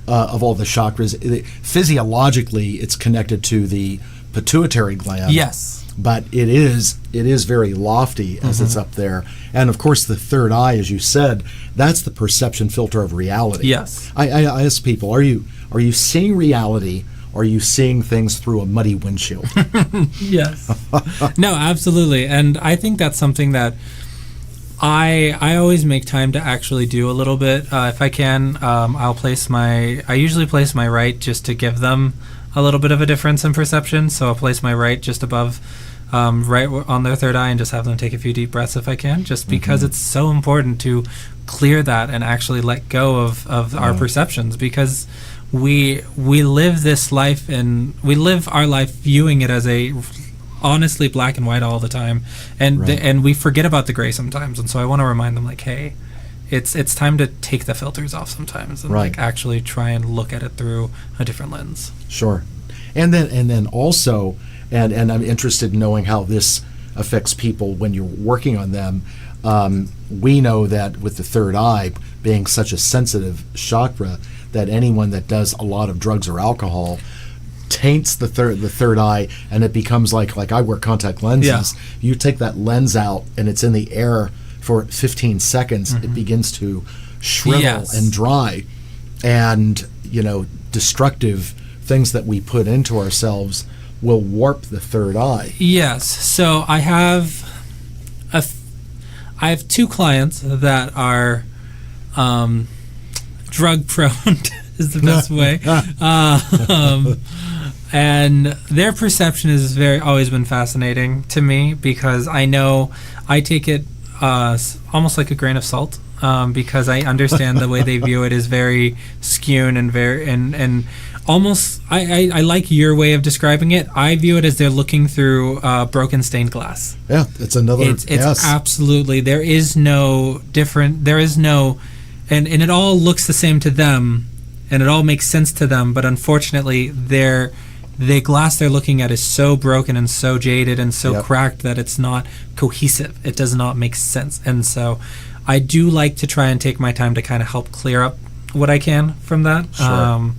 S2: of all the chakras. Physiologically, it's connected to the pituitary gland.
S3: Yes.
S2: But it is very lofty as it's up there. And of course, the third eye, as you said, that's the perception filter of reality.
S3: Yes.
S2: I ask people, are you seeing reality, or are you seeing things through a muddy windshield?
S3: Yes. No, absolutely. And I think that's something that I always make time to actually do a little bit. If I can, I usually place my right just to give them a little bit of a difference in perception. So I'll place my right just above, right on their third eye, and just have them take a few deep breaths if I can, just because it's so important to clear that and actually let go of our perceptions, because we live this life and we live our life viewing it as a honestly black and white all the time, and
S2: Right.
S3: and we forget about the gray sometimes. And so I want to remind them, like, hey, it's time to take the filters off sometimes and
S2: Right.
S3: like actually try and look at it through a different lens.
S2: Sure. And then also, and I'm interested in knowing how this affects people when you're working on them. We know that with the third eye being such a sensitive chakra, that anyone that does a lot of drugs or alcohol taints the third eye, and it becomes like I wear contact lenses.
S3: Yeah.
S2: You take that lens out and it's in the air for 15 seconds, it begins to shrivel
S3: Yes.
S2: and dry, and destructive things that we put into ourselves will warp the third eye.
S3: Yes. So I have two clients that are drug prone is the best way, and their perception has always been fascinating to me, because I know I take it almost like a grain of salt, because I understand the way they view it is very skewed and very and almost I like your way of describing it. I view it as they're looking through broken stained glass.
S2: Yeah, it's another.
S3: It's
S2: yes.
S3: absolutely, there is no different. There is no, and it all looks the same to them, and it all makes sense to them. But unfortunately, the glass they're looking at is so broken and so jaded and so
S2: Yep.
S3: cracked that it's not cohesive. It does not make sense. And so I do like to try and take my time to kind of help clear up what I can from that.
S2: Sure.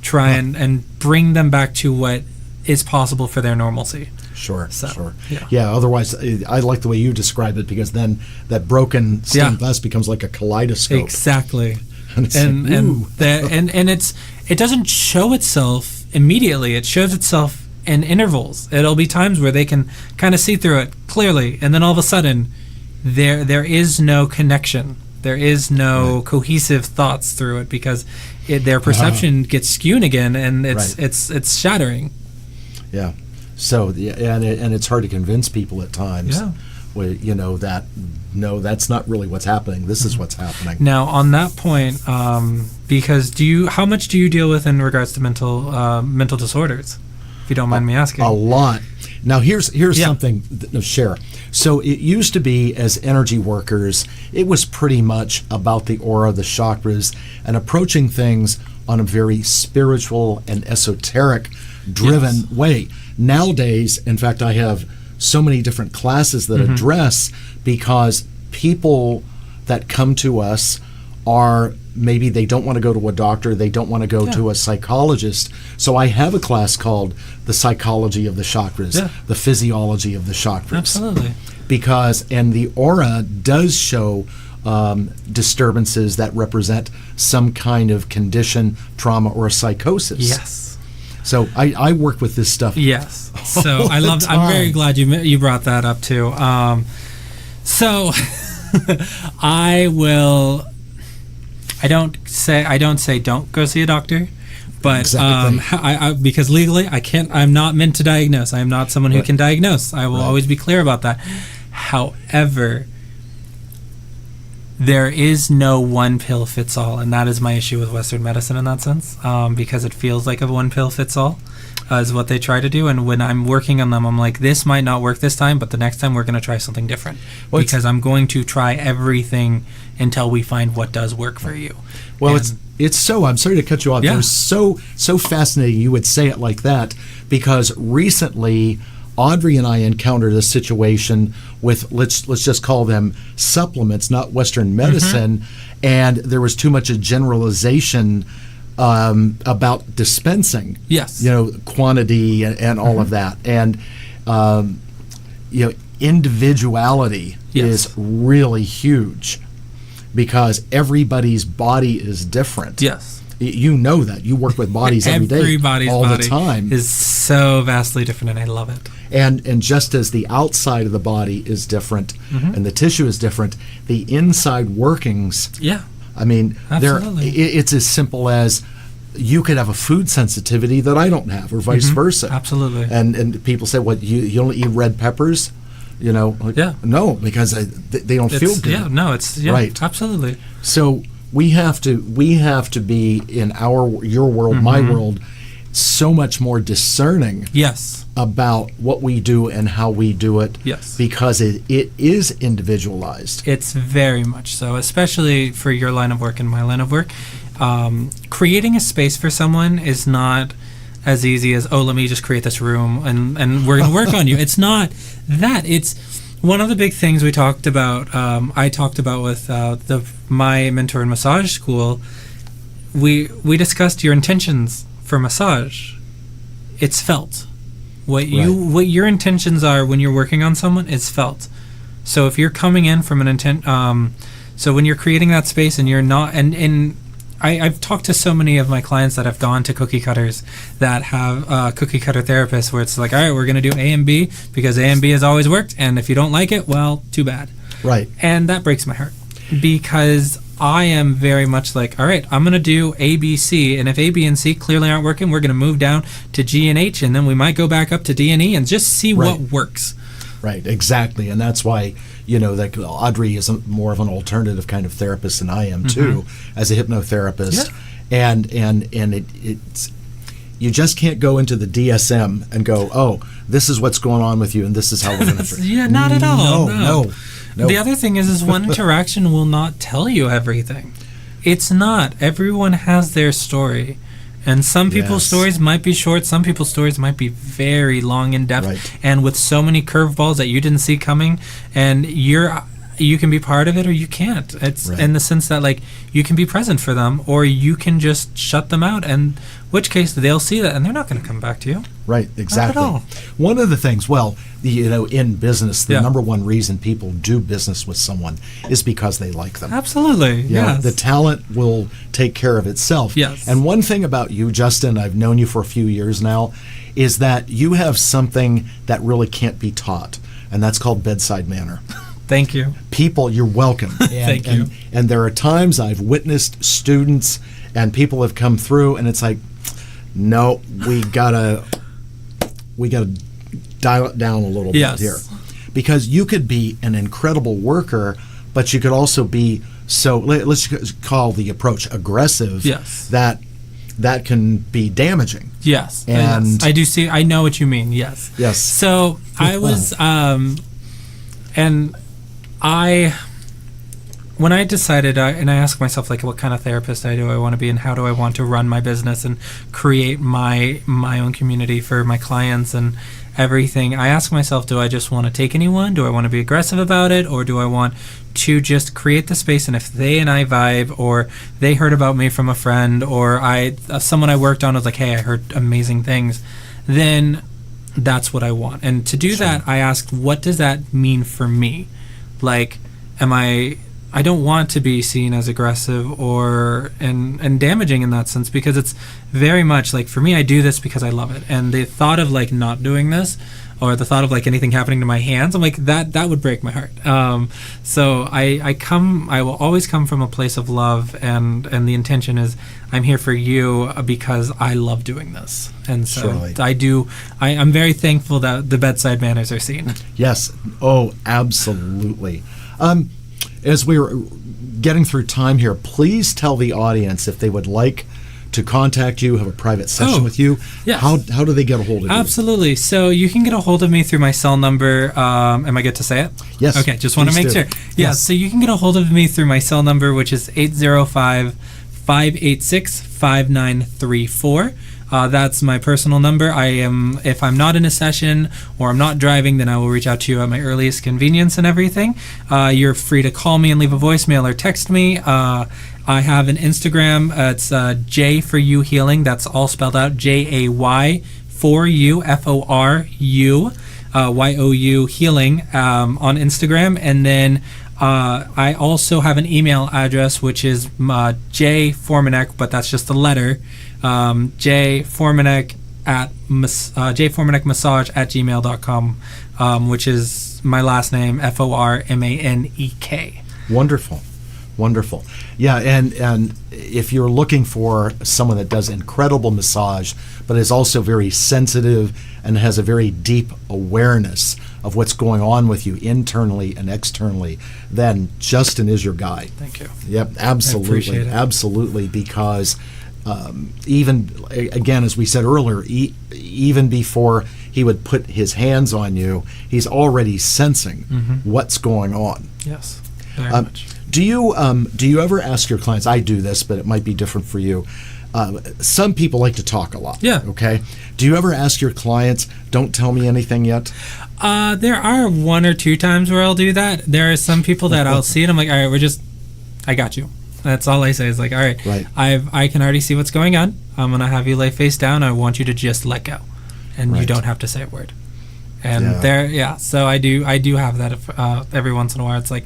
S3: Try and bring them back to what is possible for their normalcy.
S2: Sure,
S3: So,
S2: sure.
S3: yeah.
S2: Yeah, otherwise, I like the way you describe it, because then that broken stained
S3: Yeah.
S2: glass becomes like a kaleidoscope.
S3: Exactly.
S2: And it's
S3: and
S2: like, ooh.
S3: it doesn't show itself immediately. It shows itself in intervals. It'll be times where they can kind of see through it clearly, and then all of a sudden there is no connection. There is no cohesive thoughts through it, because their perception gets skewed again, and it's shattering.
S2: Yeah. So, and it's hard to convince people at times.
S3: Yeah.
S2: That no, that's not really what's happening. This is what's happening.
S3: Now, on that point, because how much do you deal with in regards to mental disorders, if you don't mind me asking?
S2: A lot. Now, here's
S3: Yeah.
S2: something to share. So it used to be, as energy workers, it was pretty much about the aura, the chakras, and approaching things on a very spiritual and esoteric driven
S3: Yes.
S2: way. Nowadays, in fact, I have so many different classes that address, because people that come to us are, maybe they don't want to go to a doctor, they don't want to go to a psychologist. So I have a class called The Psychology of the Chakras, the Physiology of the Chakras.
S3: Absolutely.
S2: And the aura does show disturbances that represent some kind of condition, trauma, or psychosis.
S3: Yes.
S2: So I work with this stuff.
S3: Yes. So
S2: all
S3: I
S2: the
S3: love. I'm very
S2: time.
S3: glad you brought that up too. So I don't say don't go see a doctor, But
S2: Exactly.
S3: because legally I can't, I'm not meant to diagnose. I am not someone who can diagnose. I will always be clear about that. However, there is no one pill fits all, and that is my issue with Western medicine in that sense, because it feels like a one pill fits all is what they try to do. And when I'm working on them, I'm like, this might not work this time, but the next time we're going to try something different, because I'm going to try everything until we find what does work for you.
S2: Well, it's so, I'm sorry to cut you off.
S3: Yeah.
S2: It was so fascinating you would say it like that, because recently Audrey and I encountered a situation with, let's just call them supplements, not Western medicine, and there was too much a generalization about dispensing.
S3: Yes.
S2: Quantity and all of that. And, individuality is really huge, because everybody's body is different.
S3: Yes.
S2: You know that. You work with bodies every day,
S3: Everybody's
S2: all
S3: body
S2: the time.
S3: is so vastly different, and I love it.
S2: And just as the outside of the body is different and the tissue is different, the inside workings,
S3: Yeah.
S2: I mean,
S3: Absolutely.
S2: it's as simple as you could have a food sensitivity that I don't have, or vice versa.
S3: Absolutely.
S2: And people say, what, you don't eat red peppers? No, because they don't feel good.
S3: Yeah, no,
S2: Right.
S3: Absolutely.
S2: So we have to be in your world, my world, so much more discerning
S3: Yes.
S2: about what we do and how we do it.
S3: Yes.
S2: Because it is individualized.
S3: It's very much so, especially for your line of work and my line of work. Creating a space for someone is not as easy as, let me just create this room and we're going to work on you. It's not that. It's one of the big things we talked about, I talked about with my mentor in massage school. We discussed your intentions for massage. It's felt. What your intentions are when you're working on someone is felt. So if you're coming in from an intent, so when you're creating that space and you're not, and I've talked to so many of my clients that have gone to cookie cutters that have cookie cutter therapists where it's like, all right, we're going to do A and B because A and B has always worked, and if you don't like it, well, too bad.
S2: Right.
S3: And that breaks my heart, because I am very much like, all right, I'm going to do A, B, C, and if A, B, and C clearly aren't working, we're going to move down to G and H, and then we might go back up to D and E and just see what works.
S2: Right, exactly. And that's why, like Audrey is more of an alternative kind of therapist than I am too, as a hypnotherapist. Yeah. And it's, you just can't go into the DSM and go, this is what's going on with you and this is how we're going to
S3: Yeah, not at all.
S2: No.
S3: The other thing is one interaction will not tell you everything. It's not. Everyone has their story. And some people's stories might be short, some people's stories might be very long in depth, and with so many curveballs that you didn't see coming, and you can be part of it or you can't. It's in the sense that, like, you can be present for them or you can just shut them out, and which case they'll see that and they're not going to come back to you.
S2: Right, exactly.
S3: Not at all.
S2: One of the things, in business, the number one reason people do business with someone is because they like them.
S3: Absolutely, yes.
S2: The talent will take care of itself.
S3: Yes.
S2: And one thing about you, Justin, I've known you for a few years now, is that you have something that really can't be taught, and that's called bedside manner.
S3: Thank you.
S2: People, you're welcome.
S3: Thank you.
S2: And there are times I've witnessed students and people have come through, and it's like, no, we gotta dial it down a little bit here, because you could be an incredible worker, but you could also be let's call the approach aggressive.
S3: Yes.
S2: That can be damaging.
S3: Yes.
S2: And
S3: I do see. I know what you mean. Yes.
S2: Yes.
S3: So I was, and when I decided, and I asked myself, like, what kind of therapist do I want to be, and how do I want to run my business and create my own community for my clients and everything, I asked myself, do I just want to take anyone? Do I want to be aggressive about it? Or do I want to just create the space, and if they and I vibe, or they heard about me from a friend, or someone I worked on was like, hey, I heard amazing things, then that's what I want. And to do that, I asked, what does that mean for me? Like, I don't want to be seen as aggressive and damaging in that sense, because it's very much like, for me, I do this because I love it, and the thought of like not doing this or the thought of like anything happening to my hands, I'm like that would break my heart. So I will always come from a place of love, and the intention is I'm here for you because I love doing this, and so
S2: Surely.
S3: I'm very thankful that the bedside manners are seen.
S2: Yes. Oh, absolutely. As we're getting through time here, please tell the audience if they would like to contact you, have a private session with you.
S3: Yes.
S2: How do they get a hold of you?
S3: Absolutely. So you can get a hold of me through my cell number. Am I good to say it?
S2: Yes.
S3: Okay, just want to make sure. Yeah,
S2: Yes.
S3: so you can get a hold of me through my cell number, which is 805-586-5934. That's my personal number. If I'm not in a session or I'm not driving, then I will reach out to you at my earliest convenience and everything. You're free to call me and leave a voicemail or text me. I have an Instagram. It's J for You Healing. That's all spelled out. JAY for You FORU YOU Healing on Instagram, and then I also have an email address, which is J Formanek, but that's just the letter. J Formanek at jformanekmassage@gmail.com, which is my last name, FORMANEK.
S2: Wonderful. Yeah, and if you're looking for someone that does incredible massage, but is also very sensitive and has a very deep awareness of what's going on with you internally and externally, then Justin is your guy.
S3: Thank you.
S2: Yep,
S3: I appreciate
S2: absolutely.
S3: it.
S2: Absolutely, because even, again, as we said earlier, even before he would put his hands on you, he's already sensing what's going on.
S3: Yes, very much.
S2: Do you ever ask your clients? I do this, but it might be different for you. Some people like to talk a lot.
S3: Yeah.
S2: Okay. Do you ever ask your clients, "Don't tell me anything yet"?
S3: There are one or two times where I'll do that. There are some people that I'll see and I'm like, all right, I got you. That's all I say is like, all right, I can already see what's going on. I'm going to have you lay face down. I want you to just let go. And you don't have to say a word. And so I do have that every once in a while. It's like,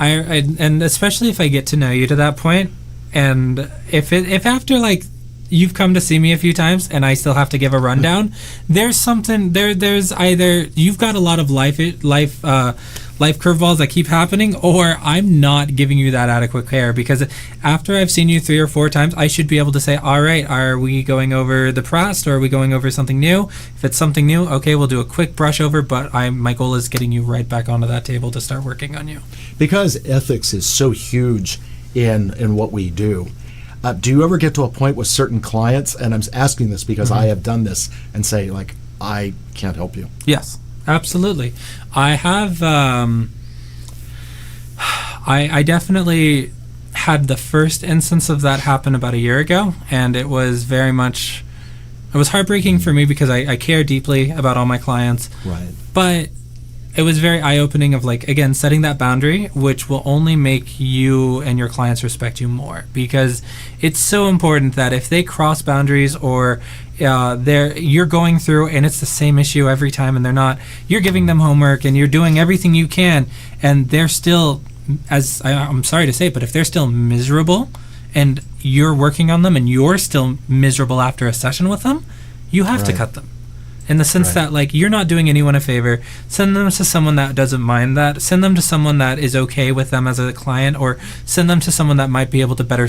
S3: and especially if I get to know you to that point, and if after like you've come to see me a few times and I still have to give a rundown, there's something there's either you've got a lot of life curveballs that keep happening, or I'm not giving you that adequate care, because after I've seen you 3 or 4 times, I should be able to say, all right, are we going over the past, or are we going over something new? If it's something new, okay, we'll do a quick brush over, but my goal is getting you right back onto that table to start working on you.
S2: Because ethics is so huge in what we do. Do you ever get to a point with certain clients, and I'm asking this because I have done this, and say, like, I can't help you?
S3: Yes, absolutely. I have, I definitely had the first instance of that happen about a year ago, and it was heartbreaking for me because I care deeply about all my clients.
S2: Right.
S3: But it was very eye-opening of, like, again, setting that boundary, which will only make you and your clients respect you more, because it's so important that if they cross boundaries, or you're going through and it's the same issue every time, and you're giving them homework and you're doing everything you can, and they're still, I'm sorry to say it, but if they're still miserable and you're working on them and you're still miserable after a session with them, you have to cut them. In the sense that, like, you're not doing anyone a favor. Send them to someone that doesn't mind that. Send them to someone that is okay with them as a client, or send them to someone that might be able to better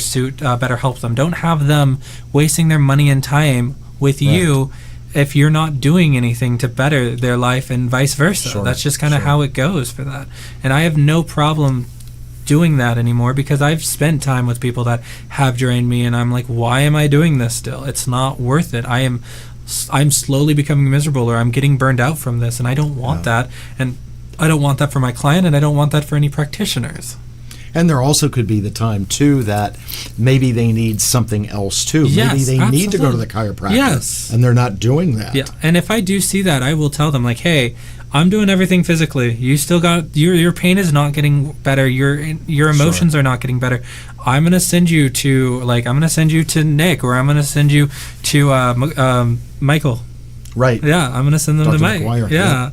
S3: help them. Don't have them wasting their money and time with you if you're not doing anything to better their life, and vice versa.
S2: Sure.
S3: That's just kind of how it goes for that. And I have no problem doing that anymore, because I've spent time with people that have drained me, and I'm like, why am I doing this still? It's not worth it. I'm slowly becoming miserable, or I'm getting burned out from this, and I don't want that. And I don't want that for my client, and I don't want that for any practitioners.
S2: And there also could be the time, too, that maybe they need something else, too.
S3: Yes,
S2: maybe they need to go to the chiropractor, and they're not doing that.
S3: Yeah, and if I do see that, I will tell them, like, hey, I'm doing everything physically. You still got your pain is not getting better. Your emotions are not getting better. I'm gonna send you to Nick, or I'm gonna send you to Michael.
S2: Right.
S3: Yeah, I'm gonna send them
S2: Dr.
S3: to Mike.
S2: McGuire,
S3: Yeah,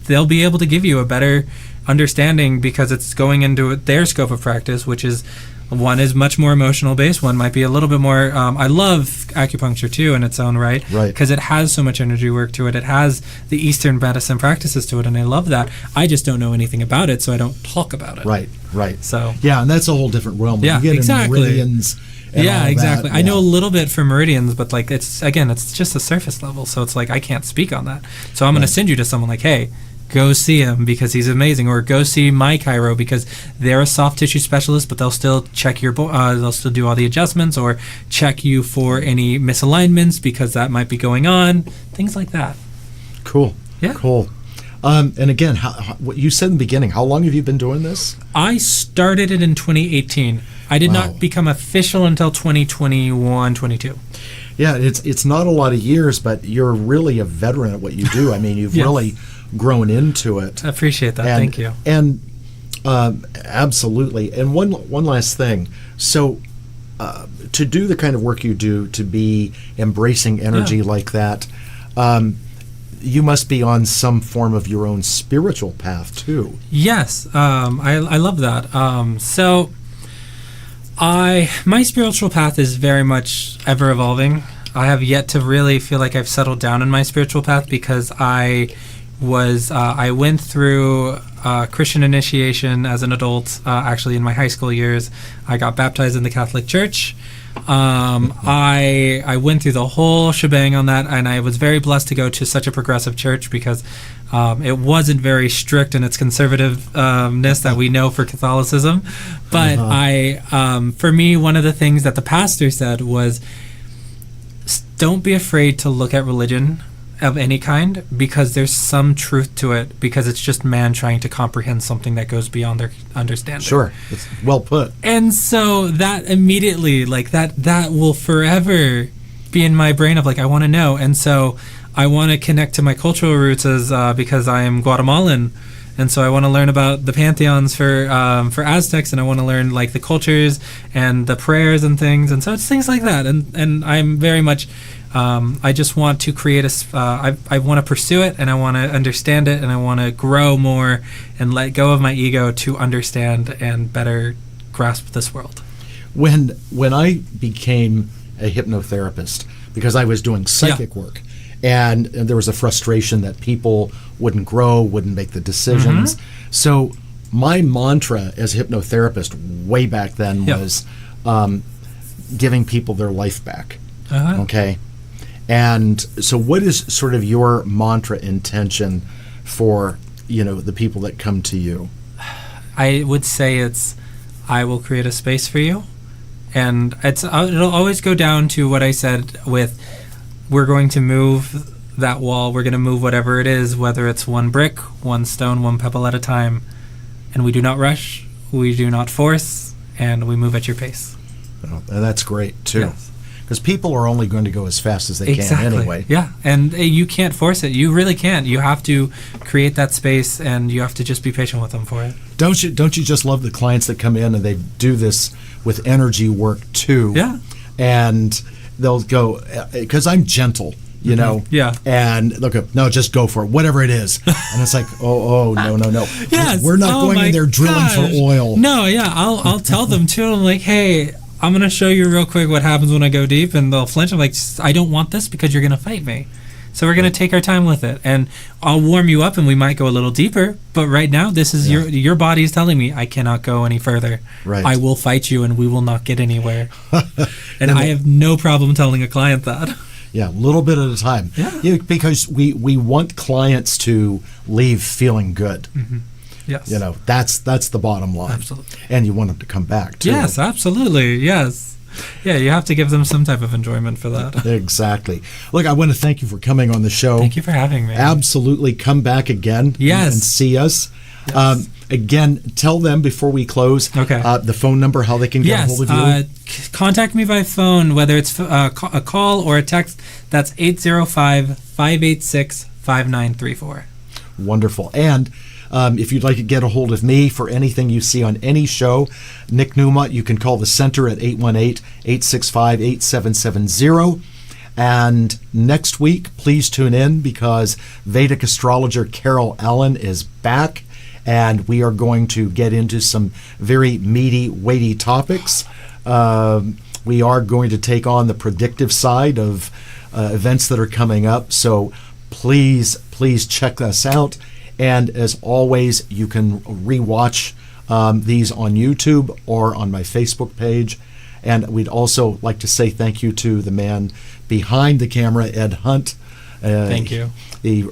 S3: they'll be able to give you a better understanding, because it's going into their scope of practice, which is One is much more emotional based. One might be a little bit more. I love acupuncture too in its own right, because it has so much energy work to it. It has the Eastern medicine practices to it, and I love that. I just don't know anything about it, so I don't talk about it.
S2: Right.
S3: So
S2: yeah, and that's a whole different realm.
S3: Yeah,
S2: you get
S3: exactly.
S2: into meridians. And all
S3: exactly.
S2: that.
S3: I know a little bit for meridians, but like it's just a surface level, so it's like I can't speak on that. So I'm going to send you to someone like, hey, go see him because he's amazing, or go see my chiro because they're a soft tissue specialist, but they'll still check your they'll still do all the adjustments or check you for any misalignments because that might be going on, things like that.
S2: Cool.
S3: Yeah.
S2: Cool. And again, what you said in the beginning, how long have you been doing this?
S3: I started it in 2018. I did not become official until 2021, 22.
S2: Yeah, it's not a lot of years, but you're really a veteran at what you do. I mean, you've really grown into it.
S3: I appreciate that. Thank you.
S2: And absolutely. And one last thing. So to do the kind of work you do, to be embracing energy like that, you must be on some form of your own spiritual path too.
S3: Yes, I love that. So my spiritual path is very much ever evolving. I have yet to really feel like I've settled down in my spiritual path because I went through Christian initiation as an adult. Actually, in my high school years, I got baptized in the Catholic Church. I went through the whole shebang on that, and I was very blessed to go to such a progressive church because it wasn't very strict in its conservativeness that we know for Catholicism. But for me, one of the things that the pastor said was, don't be afraid to look at religion of any kind because there's some truth to it, because it's just man trying to comprehend something that goes beyond their understanding.
S2: Sure, it's well put.
S3: And so that immediately, like that will forever be in my brain of like, I want to know. And so I want to connect to my cultural roots as because I am Guatemalan, and so I want to learn about the pantheons for Aztecs, and I want to learn like the cultures and the prayers and things, and so it's things like that. And I'm very much I just want to create I want to pursue it, and I want to understand it, and I want to grow more and let go of my ego to understand and better grasp this world.
S2: When I became a hypnotherapist, because I was doing psychic work, and there was a frustration that people wouldn't grow, wouldn't make the decisions. So my mantra as a hypnotherapist way back then was giving people their life back. Okay. And so what is sort of your mantra intention for, the people that come to you?
S3: I would say I will create a space for you. And it'll always go down to what I said with, we're going to move that wall. We're going to move whatever it is, whether it's one brick, one stone, one pebble at a time. And we do not rush, we do not force, and we move at your pace.
S2: Oh, and that's great too.
S3: Yes.
S2: Because people are only going to go as fast as they can anyway.
S3: Yeah, and you can't force it. You really can't. You have to create that space, and you have to just be patient with them for it.
S2: Don't you just love the clients that come in and they do this with energy work too?
S3: Yeah.
S2: And they'll go, because I'm gentle,
S3: Yeah.
S2: And they'll go, no, just go for it, whatever it is. And it's like, oh, no.
S3: Yes.
S2: We're not going in there drilling for oil.
S3: No, yeah, I'll tell them too. I'm like, hey, I'm going to show you real quick what happens when I go deep, and they'll flinch. I'm like, I don't want this because you're going to fight me. So we're going to take our time with it, and I'll warm you up, and we might go a little deeper. But right now, this is your body's telling me I cannot go any further.
S2: Right.
S3: I will fight you, and we will not get anywhere. And I have no problem telling a client that.
S2: Yeah, a little bit at a time.
S3: Yeah.
S2: Because we want clients to leave feeling good.
S3: Yes.
S2: That's the bottom line.
S3: Absolutely.
S2: And you want them to come back too.
S3: Yes, absolutely. Yes. Yeah, you have to give them some type of enjoyment for that.
S2: Exactly. Look, I want to thank you for coming on the show.
S3: Thank you for having me.
S2: Absolutely. Come back again and see us.
S3: Yes.
S2: Again, tell them before we close the phone number, how they can get a hold of you.
S3: Contact me by phone, whether it's a call or a text. That's 805-586-5934.
S2: Wonderful. And if you'd like to get a hold of me for anything you see on any show, Nick Newmont, you can call the center at 818-865-8770. And next week, please tune in because Vedic astrologer Carol Allen is back. and we are going to get into some very meaty, weighty topics. We are going to take on the predictive side of events that are coming up, so please check us out. And as always, you can rewatch these on YouTube or on my Facebook page. And we'd also like to say thank you to the man behind the camera, Ed Hunt.
S3: Thank you.
S2: The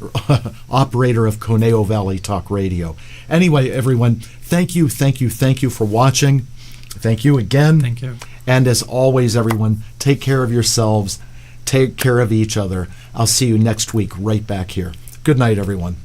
S2: operator of Conejo Valley Talk Radio. Anyway, everyone, thank you for watching. Thank you again.
S3: Thank you.
S2: And as always, everyone, take care of yourselves. Take care of each other. I'll see you next week right back here. Good night, everyone.